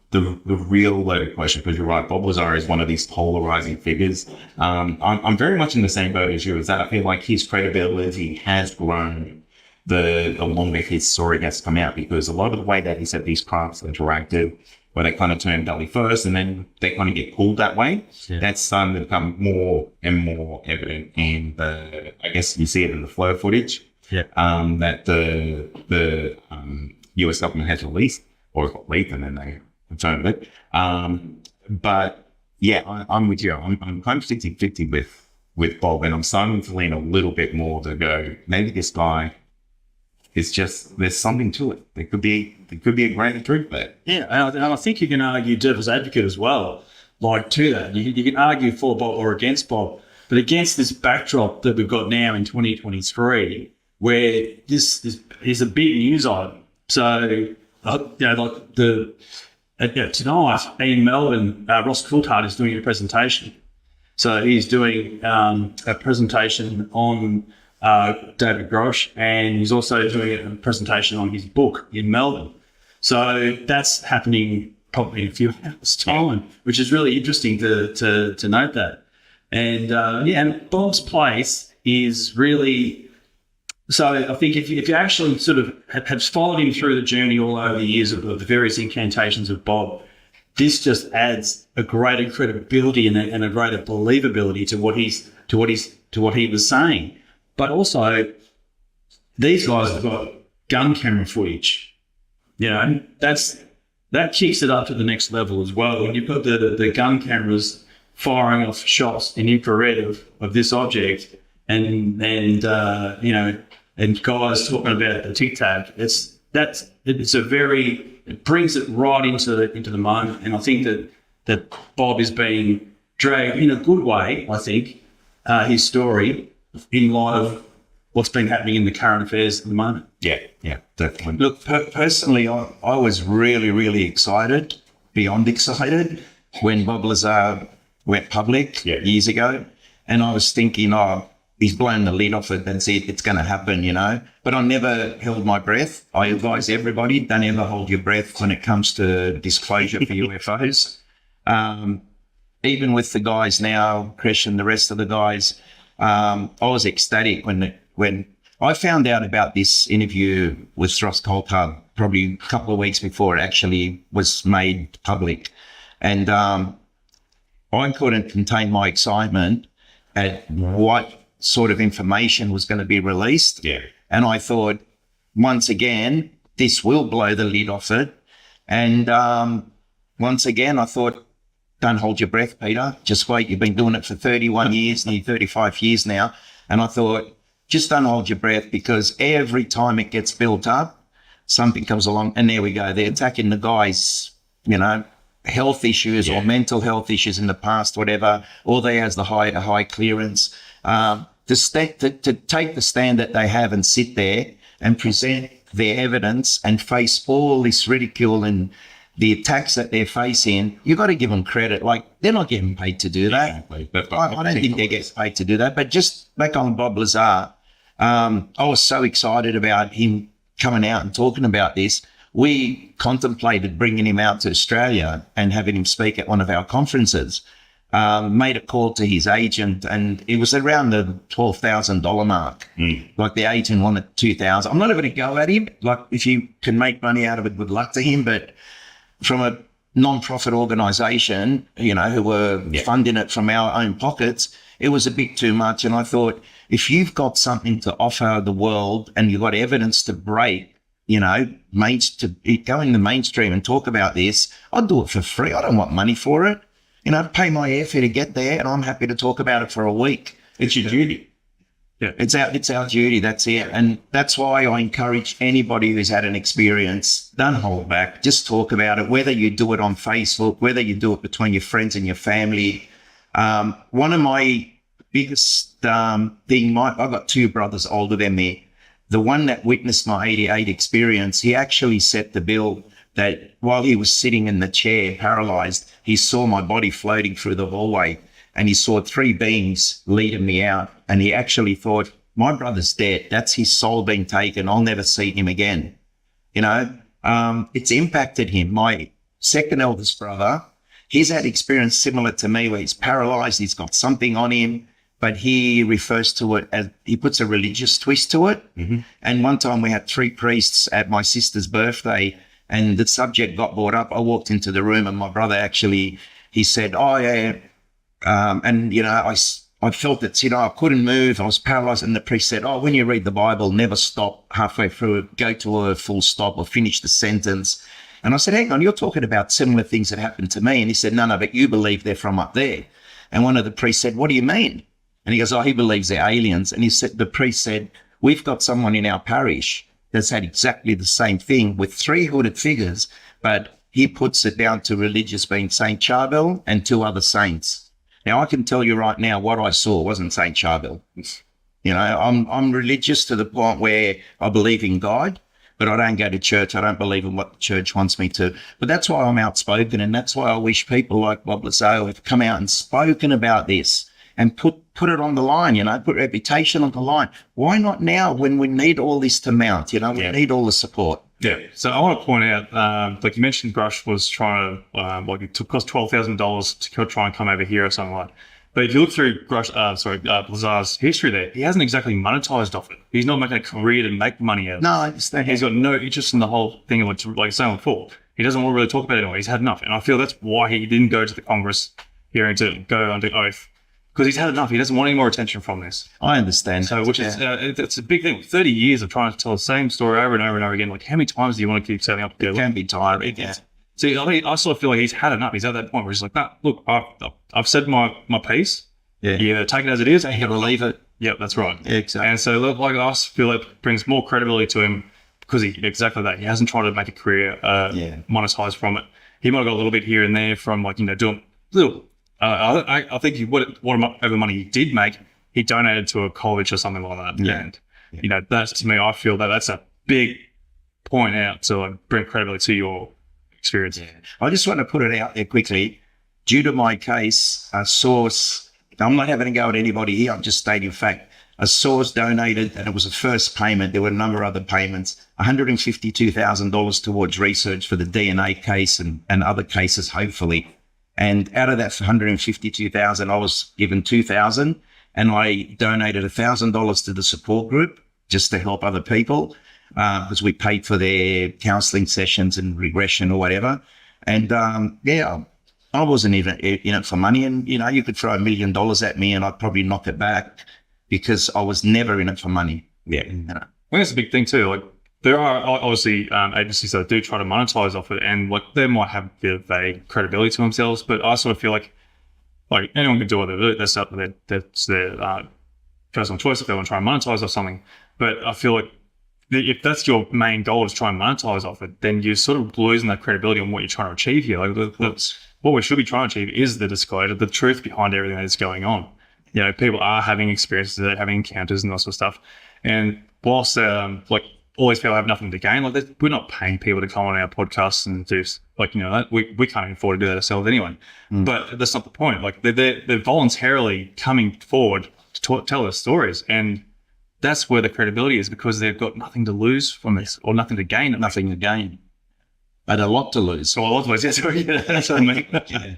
C: the real loaded question, because you're right, Bob Lazar is one of these polarizing figures. I'm very much in the same boat as you, is that I feel like his credibility has grown the longer his story has come out, because a lot of the way that he said these crafts are interactive, where they kind of turn belly first and then they kind of get pulled that way, that's starting to become more and more evident in the, I guess you see it in the flow footage that the US government has released, or got leaked and then they confirmed it. But yeah, I'm with you. I'm kind of 50-50 with Bob, and I'm starting to lean a little bit more to go, maybe this guy is just, there's something to it. There could be a greater truth there.
D: Yeah, and I think you can argue devil's advocate as well, like to that. You can argue for Bob or against Bob, but against this backdrop that we've got now in 2023, where this is a big news item. So, tonight in Melbourne, Ross Coulthard is doing a presentation. So he's doing a presentation on David Grosh, and he's also doing a presentation on his book in Melbourne. So that's happening probably in a few hours' time, which is really interesting to note that. And and Bob's place is really. So I think if you actually sort of have followed him through the journey all over the years of the various incantations of Bob, this just adds a greater credibility and a greater believability to what he was saying. But also, these guys have got gun camera footage. You know, that kicks it up to the next level as well. When you've got the gun cameras firing off shots in infrared of this object, and guys talking about the tic tac, it brings it right into the moment. And I think that Bob is being dragged in a good way. I think his story, in light of what's been happening in the current affairs at the moment.
C: Yeah, definitely.
E: Look, personally, I was really, really excited, beyond excited, when Bob Lazar went public years ago. And I was thinking, he's blown the lid off it, that's it, it's going to happen, you know. But I never held my breath. I advise everybody, don't ever hold your breath when it comes to disclosure for UFOs. Even with the guys now, Krish and the rest of the guys, I was ecstatic when I found out about this interview with Ross Coulthard probably a couple of weeks before it actually was made public. And I couldn't contain my excitement at what sort of information was going to be released.
C: Yeah.
E: And I thought, once again, this will blow the lid off it. And once again, I thought, don't hold your breath, Peter. Just wait. You've been doing it for 31 years, nearly 35 years now. And I thought, just don't hold your breath, because every time it gets built up, something comes along, and there we go. They're attacking the guys, you know, health issues or mental health issues in the past, whatever, or they has the high clearance. To take the stand that they have and sit there and present their evidence and face all this ridicule and the attacks that they're facing, you got to give them credit. Like, they're not getting paid to do that.
C: Exactly. But
E: I don't think they get paid to do that. But just back on Bob Lazar, I was so excited about him coming out and talking about this. We contemplated bringing him out to Australia and having him speak at one of our conferences. Made a call to his agent, and it was around the $12,000 mark. Like, the agent wanted $2,000. I'm not even going to go at him. Like, if you can make money out of it, good luck to him. But from a non-profit organisation, you know, who were funding it from our own pockets, it was a bit too much. And I thought, if you've got something to offer the world and you've got evidence to break, you know, to go in the mainstream and talk about this, I'd do it for free. I don't want money for it. You know, pay my airfare to get there, and I'm happy to talk about it for a week. It's your duty.
B: Yeah.
E: It's our duty. That's it. And that's why I encourage anybody who's had an experience, don't hold back. Just talk about it, whether you do it on Facebook, whether you do it between your friends and your family. One of my biggest I've got two brothers older than me. The one that witnessed my 88 experience, he actually set the bill that while he was sitting in the chair, paralyzed, he saw my body floating through the hallway, and he saw three beings leading me out. And he actually thought, my brother's dead. That's his soul being taken. I'll never see him again. You know, it's impacted him. My second eldest brother, he's had experience similar to me, where he's paralyzed. He's got something on him. but he refers to it as, he puts a religious twist to it. And one time we had 3 priests at my sister's birthday, and the subject got brought up. I walked into the room, and my brother actually, he said, "Oh yeah," and I felt that, I couldn't move. I was paralyzed. And the priest said, "Oh, when you read the Bible, never stop halfway through it. Go to a full stop or finish the sentence." And I said, "Hang on, you're talking about similar things that happened to me." And he said, no, but you believe they're from up there." And one of the priests said, "What do you mean?" And he goes, "Oh, he believes they're aliens." And the priest said, "We've got someone in our parish that's had exactly the same thing with 3 hooded figures, but he puts it down to religious being Saint Charbel and 2 other saints." Now, I can tell you right now, what I saw wasn't Saint Charbel. I'm religious to the point where I believe in God, but I don't go to church. I don't believe in what the church wants me to. But that's why I'm outspoken, and that's why I wish people like Bob Lazaro have come out and spoken about this and put it on the line, put reputation on the line. Why not now when we need all this to mount? We need all the support.
B: Yeah. So I want to point out, like you mentioned, Grush was trying to, it cost $12,000 to try and come over here or something like that. But if you look through Lazaro's history there, he hasn't exactly monetized off it. He's not making a career to make money out of it.
E: No, I understand.
B: He's got no interest in the whole thing of like I was saying before. He doesn't want to really talk about it anymore. He's had enough. And I feel that's why he didn't go to the Congress hearing to go under oath. Because he's had enough. He doesn't want any more attention from this.
E: I understand.
B: So, which is, it's a big thing. 30 years of trying to tell the same story over and over and over again. Like, how many times do you want to keep setting up?
E: It can be tiring. Yeah.
B: See, I sort of feel like he's had enough. He's at that point where he's like, "Nah, look, I've said my piece.
E: Yeah.
B: You either take it as it is, or
E: You gotta leave it.
B: Yep, that's right."
E: Yeah, exactly.
B: And so, like, I feel it brings more credibility to him because exactly that. He hasn't tried to make a career monetize from it. He might have got a little bit here and there from doing little. I think whatever money he did make, he donated to a college or something like that.
E: Yeah.
B: And that's, to me, I feel that's a big point out to bring credibility to your experience.
E: Yeah. I just want to put it out there quickly. Due to my case, a source, I'm not having a go at anybody here, I'm just stating fact. A source donated, and it was a first payment. There were a number of other payments, $152,000 towards research for the DNA case and other cases, hopefully. And out of that $152,000, I was given $2,000, and I donated $1,000 to the support group just to help other people, because we paid for their counselling sessions and regression or whatever. And I wasn't even in it for money. And you could throw $1 million at me, and I'd probably knock it back because I was never in it for money. Yeah,
B: I think that's a big thing too. Like, there are obviously agencies that do try to monetize off it, and like they might have a bit of a credibility to themselves. But I sort of feel like anyone can do what they do. That's their personal choice if they want to try and monetize off something. But I feel like if that's your main goal is try and monetize off it, then you're sort of losing that credibility on what you're trying to achieve here. Like what we should be trying to achieve is the disclosure, the truth behind everything that's going on. People are having experiences, they're having encounters and that sort of stuff. And whilst all these people have nothing to gain, we're not paying people to come on our podcasts and do we can't even afford to do that ourselves anyway. But that's not the point. Like they're voluntarily coming forward to tell their stories, and that's where the credibility is, because they've got nothing to lose from this, or nothing to gain.
E: Nothing to gain, but a lot to lose.
B: So a lot to lose. That's what I mean.
C: Yeah.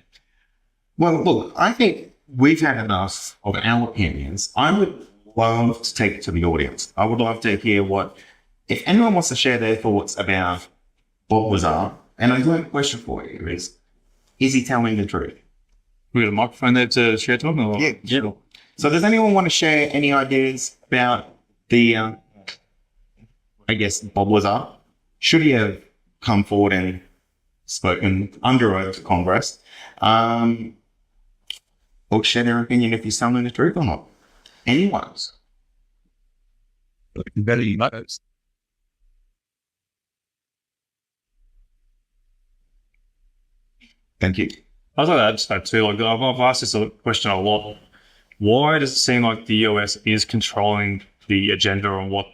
C: Well, look, I think we've had enough of our opinions. I would love to take it to the audience. I would love to hear if anyone wants to share their thoughts about Bob Lazar. And I do have a question for you: is he telling the truth?
B: We got a microphone there to share to him? Or?
C: Yeah, sure. So does anyone want to share any ideas about the, Bob Lazar? Should he have come forward and spoken under oath to Congress? Or share their opinion if he's telling the truth or not? Anyone's? Thank you.
B: I was like that just too. Like I've asked this question a lot. Why does it seem like the US is controlling the agenda on what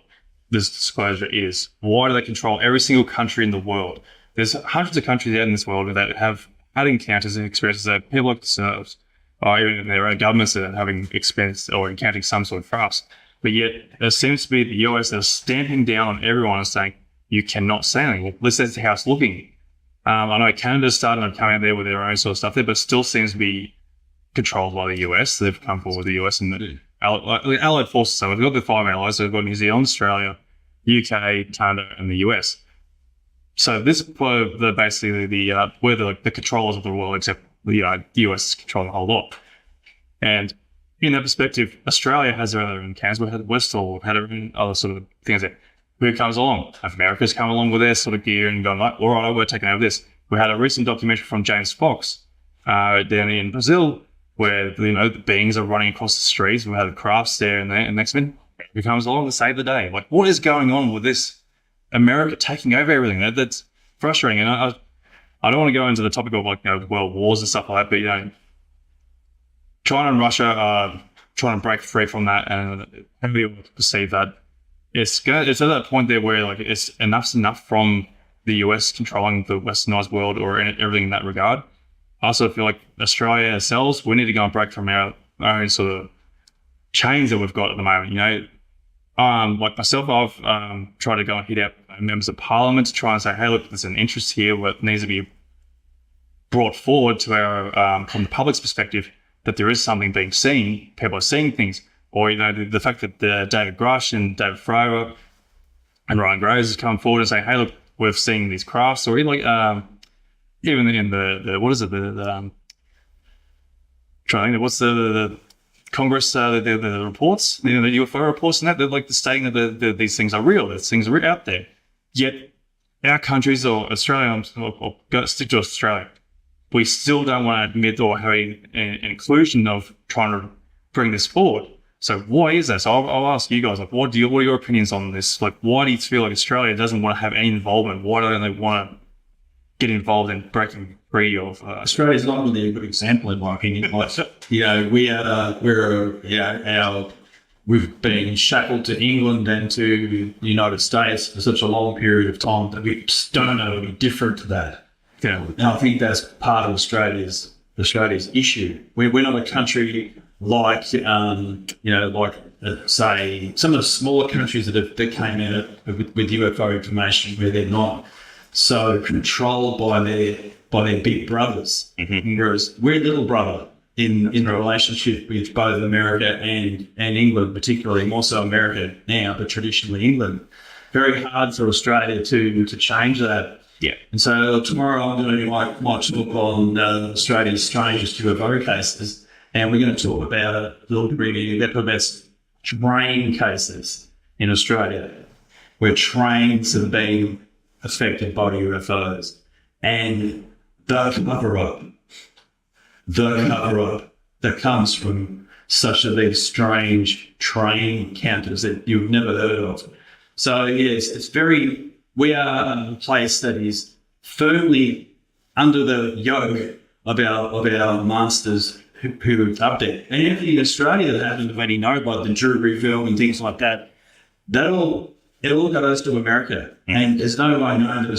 B: this disclosure is? Why do they control every single country in the world? There's hundreds of countries out in this world that have had encounters and experiences that people like themselves, or even their own governments that are having experienced or encountering some sort of trust. But yet there seems to be the US that are stamping down on everyone and saying, you cannot say anything. Well, this is how it's looking. I know Canada's starting to come out there with their own sort of stuff there, but it still seems to be controlled by the US. They've come forward with the US and the Allied forces. So we've got the 5 allies. So we've got New Zealand, Australia, UK, Canada, and the US. So this is basically we're the controllers of the world, except the US is controlling the whole lot. And in that perspective, Australia has their own cancer. We're still had our own other sort of things there. Who comes along? America's come along with their sort of gear and going like, all right, we're taking over this. We had a recent documentary from James Fox down in Brazil where, the beings are running across the streets. We had the crafts there and next minute, who comes along to save the day. Like, what is going on with this America taking over everything? That's frustrating. And I don't want to go into the topic of world wars and stuff like that, but, China and Russia are trying to break free from that, and how do you perceive that? It's at that point there where it's enough's enough from the US controlling the westernized world or everything in that regard. I also feel like Australia ourselves, we need to go and break from our own sort of chains that we've got at the moment. Like myself, I've tried to go and hit out members of parliament to try and say, hey, look, there's an interest here that needs to be brought forward to our from the public's perspective, that there is something being seen, people are seeing things, or the fact that David Grush and David Fravor and Ryan Graves has come forward and say, hey, look, we've seen these crafts, or even in the what is it, trying to think, what's the Congress, the reports, the UFO reports, and that they're stating that these things are real, these things are out there. Yet our countries, or Australia, or stick to Australia, we still don't want to admit or have an inclusion of trying to bring this forward. So why is that? So I'll ask you guys, what are your opinions on this? Why do you feel like Australia doesn't want to have any involvement? Why don't they want to get involved in breaking free of?
D: Australia's not really a good example, in my opinion. We've been shackled to England and to the United States for such a long period of time that we just don't know any different to that.
B: Yeah.
D: And I think that's part of Australia's issue. We're not a country like say some of the smaller countries that came out with UFO information, where they're not so controlled by their big brothers.
B: Mm-hmm.
D: Whereas we're little brother in the relationship with both America and England, particularly more so America now, but traditionally England. Very hard for Australia to change that.
B: Yeah.
D: And so tomorrow I'm going to do my talk on Australia's strangest UFO cases, and we're going to talk about a little review about train cases in Australia, where trains have been affected by UFOs, and the cover-up that comes from such of these strange train encounters that you've never heard of. So yes, we are a place that is firmly under the yoke of our masters who are up there. And anything in Australia that happens to any know, like the Drury film and things like that, it all goes to America. Mm. And there's no way known that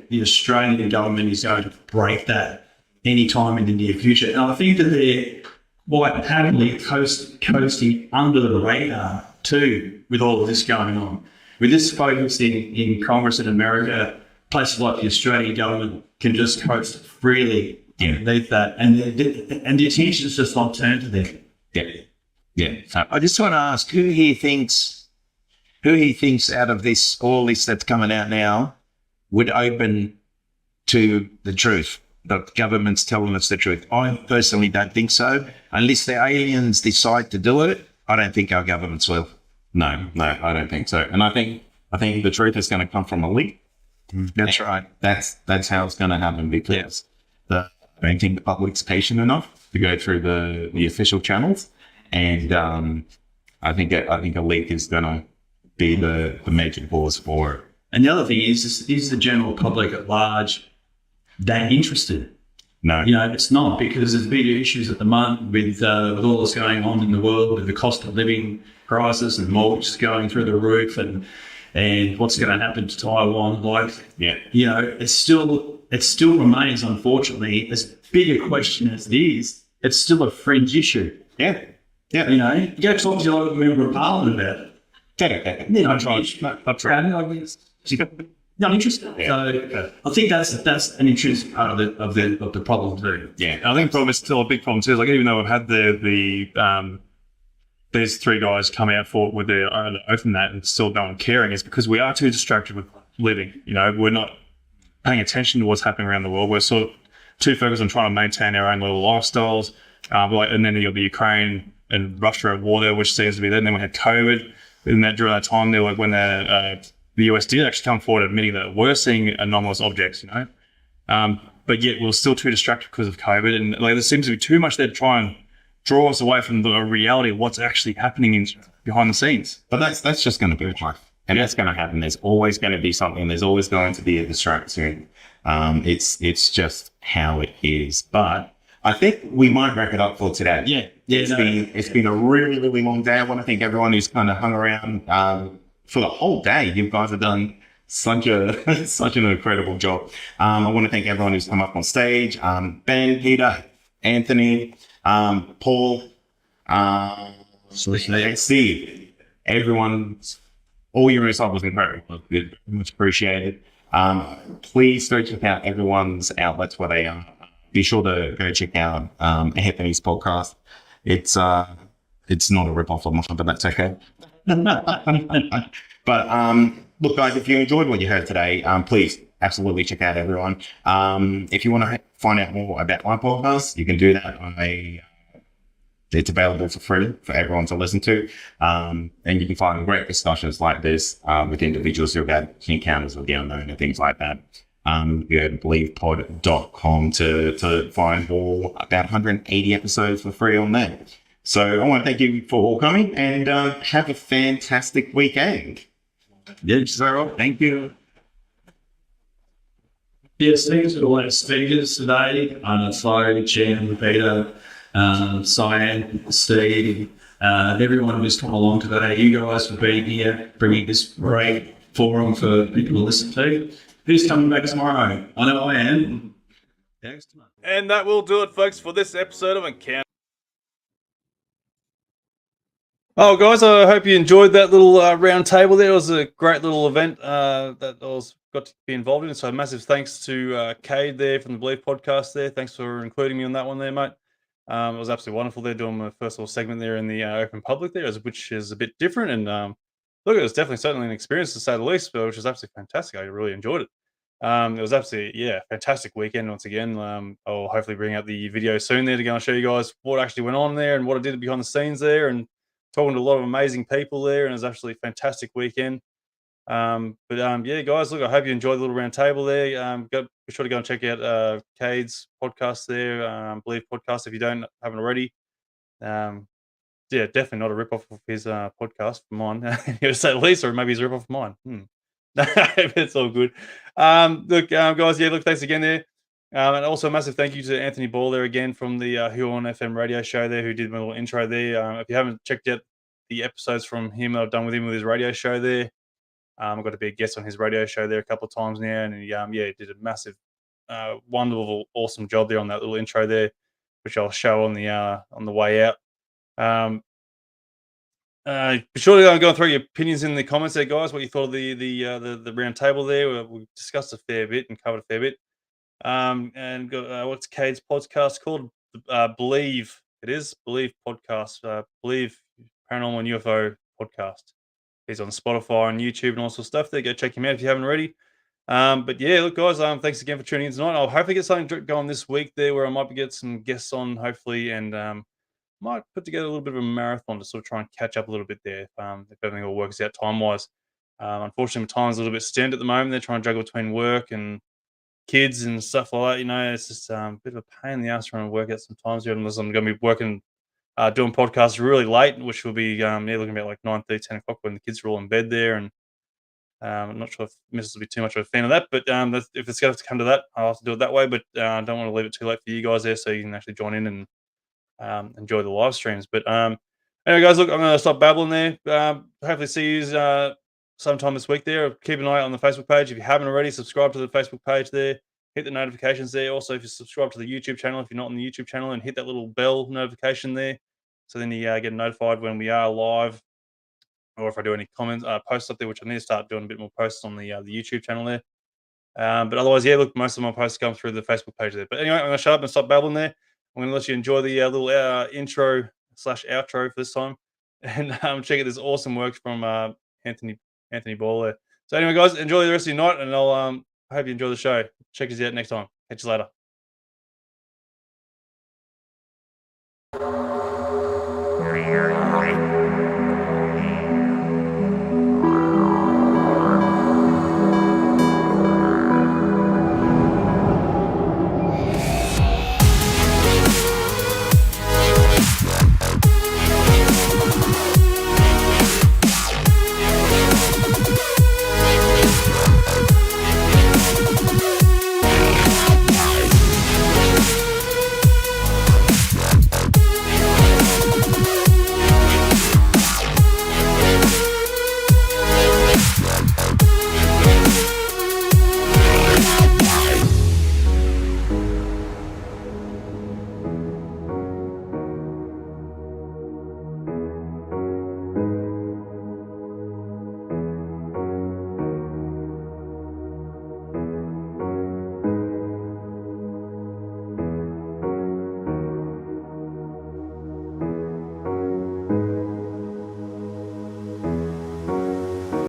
D: the Australian government is going to break that anytime in the near future. And I think that they're quite patently coasting under the radar too, with all of this going on. With this focus in Congress in America, places like the Australian government can just coast freely underneath that, and the attention is just not turned to them.
E: Yeah. I just want to ask who he thinks out of all this that's coming out now would open to the truth. The government's telling us the truth. I personally don't think so. Unless the aliens decide to do it, I don't think our governments will.
C: No, I don't think so. And I think the truth is going to come from a leak.
E: That's right.
C: That's how it's going to happen, because I don't think the public's patient enough to go through the official channels, and I think a leak is going to be the major cause for it.
D: And the other thing is the general public at large that interested?
C: No.
D: It's not, because there's bigger issues at the moment with all that's going on in the world, with the cost of living crisis and mortgages going through the roof, and what's going to happen to Taiwan. It still remains, unfortunately, as big a question as it is. It's still a fringe issue.
C: Yeah.
D: You go talk to your local member of parliament about it.
C: I've tried.
D: not interested. So I think that's an interesting part of the problem too.
C: Yeah.
B: I think the problem is still a big problem too. Like even though we've had these three guys come out with their own oath and that, and still no one caring, is because we are too distracted with living. You know, we're not paying attention to what's happening around the world. We're sort of too focused on trying to maintain our own little lifestyles. And then you got the Ukraine and Russia at war there, which seems to be there. And then we had COVID. And that during that time there, like when the US did actually come forward admitting that we're seeing anomalous objects, you know. But yet we're still too distracted because of COVID. And like there seems to be too much there to try and draw us away from the reality of what's actually happening behind the scenes.
C: But that's just going to be life. And that's going to happen. There's always going to be something. There's always going to be a distraction. It's just how it is. But I think we might wrap it up for today.
D: Yeah.
C: It's been a really, really long day. I want to thank everyone who's kind of hung around for the whole day. You guys have done such an incredible job. I want to thank everyone who's come up on stage. Ben, Peter, Anthony, Paul, Steve. Everyone, all your insight was incredible. Much appreciated. Please go check out everyone's outlets where they are. Be sure to go check out Anthony's podcast. It's not a rip-off of mine, but that's okay. But look, guys, if you enjoyed what you heard today, please absolutely check out everyone. If you want to find out more about my podcast, you can do that. It's available for free for everyone to listen to. And you can find great discussions like this with individuals who have had encounters with the unknown and things like that. You go to believepod.com to find all about 180 episodes for free on there. So I want to thank you for all coming and have a fantastic weekend.
D: Yeah, so
C: Thank you.
D: yes, thanks to all our speakers today. Khoury, Chen, Peter, Cyan, Steve, everyone who's come along today. You guys for being here, bringing this great forum for people to listen to. Who's coming back tomorrow? I know I am.
A: And that will do it, folks, for this episode of Encounter. Oh, guys, I hope you enjoyed that little round table there. It was a great little event that I got to be involved in. So massive thanks to Kade there from the Believe Podcast there. Thanks for including me on that one there, mate. It was absolutely wonderful there doing my first little segment there in the open public there, which is a bit different. And look, it was certainly an experience to say the least, but which was absolutely fantastic. I really enjoyed it. It was absolutely, fantastic weekend once again. I'll hopefully bring out the video soon there to go and show you guys what actually went on there and what I did behind the scenes there, and talking to a lot of amazing people there, and it was actually a fantastic weekend. Guys, look, I hope you enjoyed the little round table there. Be sure to go and check out Kade's podcast there, Believe Podcast, if you haven't already. Definitely not a rip-off of his podcast from mine. To say the least, or maybe he's a rip-off of mine. It's all good. Guys, thanks again there. And also a massive thank you to Anthony Ball there again from the Who on FM radio show there, who did my little intro there. If you haven't checked out the episodes from him that I've done with him with his radio show there, I've got to be a guest on his radio show there a couple of times now, and he did a massive, wonderful, awesome job there on that little intro there, which I'll show on the way out. Be sure to go and throw your opinions in the comments there, guys. What you thought of the round table there? We discussed a fair bit and covered a fair bit. What's Kade's podcast called? Believe. It is Believe Podcast. Believe Paranormal and UFO Podcast. He's on Spotify and YouTube and all sorts of stuff there. Go check him out if you haven't already. Look, guys, thanks again for tuning in tonight. I'll hopefully get something going this week there where I might get some guests on, hopefully, and might put together a little bit of a marathon to sort of try and catch up a little bit there if everything all works out time-wise. Unfortunately, my time's a little bit stemmed at the moment. They're trying to juggle between work and kids and stuff like that. You know, it's just a bit of a pain in the ass trying to work out some times here, unless I'm going to be working, doing podcasts really late, which will be looking about like 9:30, 10 o'clock when the kids are all in bed there. And I'm not sure if Mrs. will be too much of a fan of that, but if it's going to come to that, I'll have to do it that way. But I don't want to leave it too late for you guys there, so you can actually join in and enjoy the live streams. But anyway, guys, look, I'm going to stop babbling there. Hopefully see you sometime this week there. Keep an eye out on the Facebook page. If you haven't already, subscribe to the Facebook page there. Hit the notifications there. Also, if you subscribe to the YouTube channel, if you're not on the YouTube channel, and hit that little bell notification there, so then you get notified when we are live, or if I do any comments, posts up there, which I need to start doing a bit more posts on the YouTube channel there. But otherwise, yeah, look, most of my posts come through the Facebook page there. But anyway, I'm going to shut up and stop babbling there. I'm going to let you enjoy the little intro / outro for this time, and check out this awesome work from Anthony Ball there. So anyway, guys, enjoy the rest of your night, and I hope you enjoy the show. Check us out next time. Catch you later.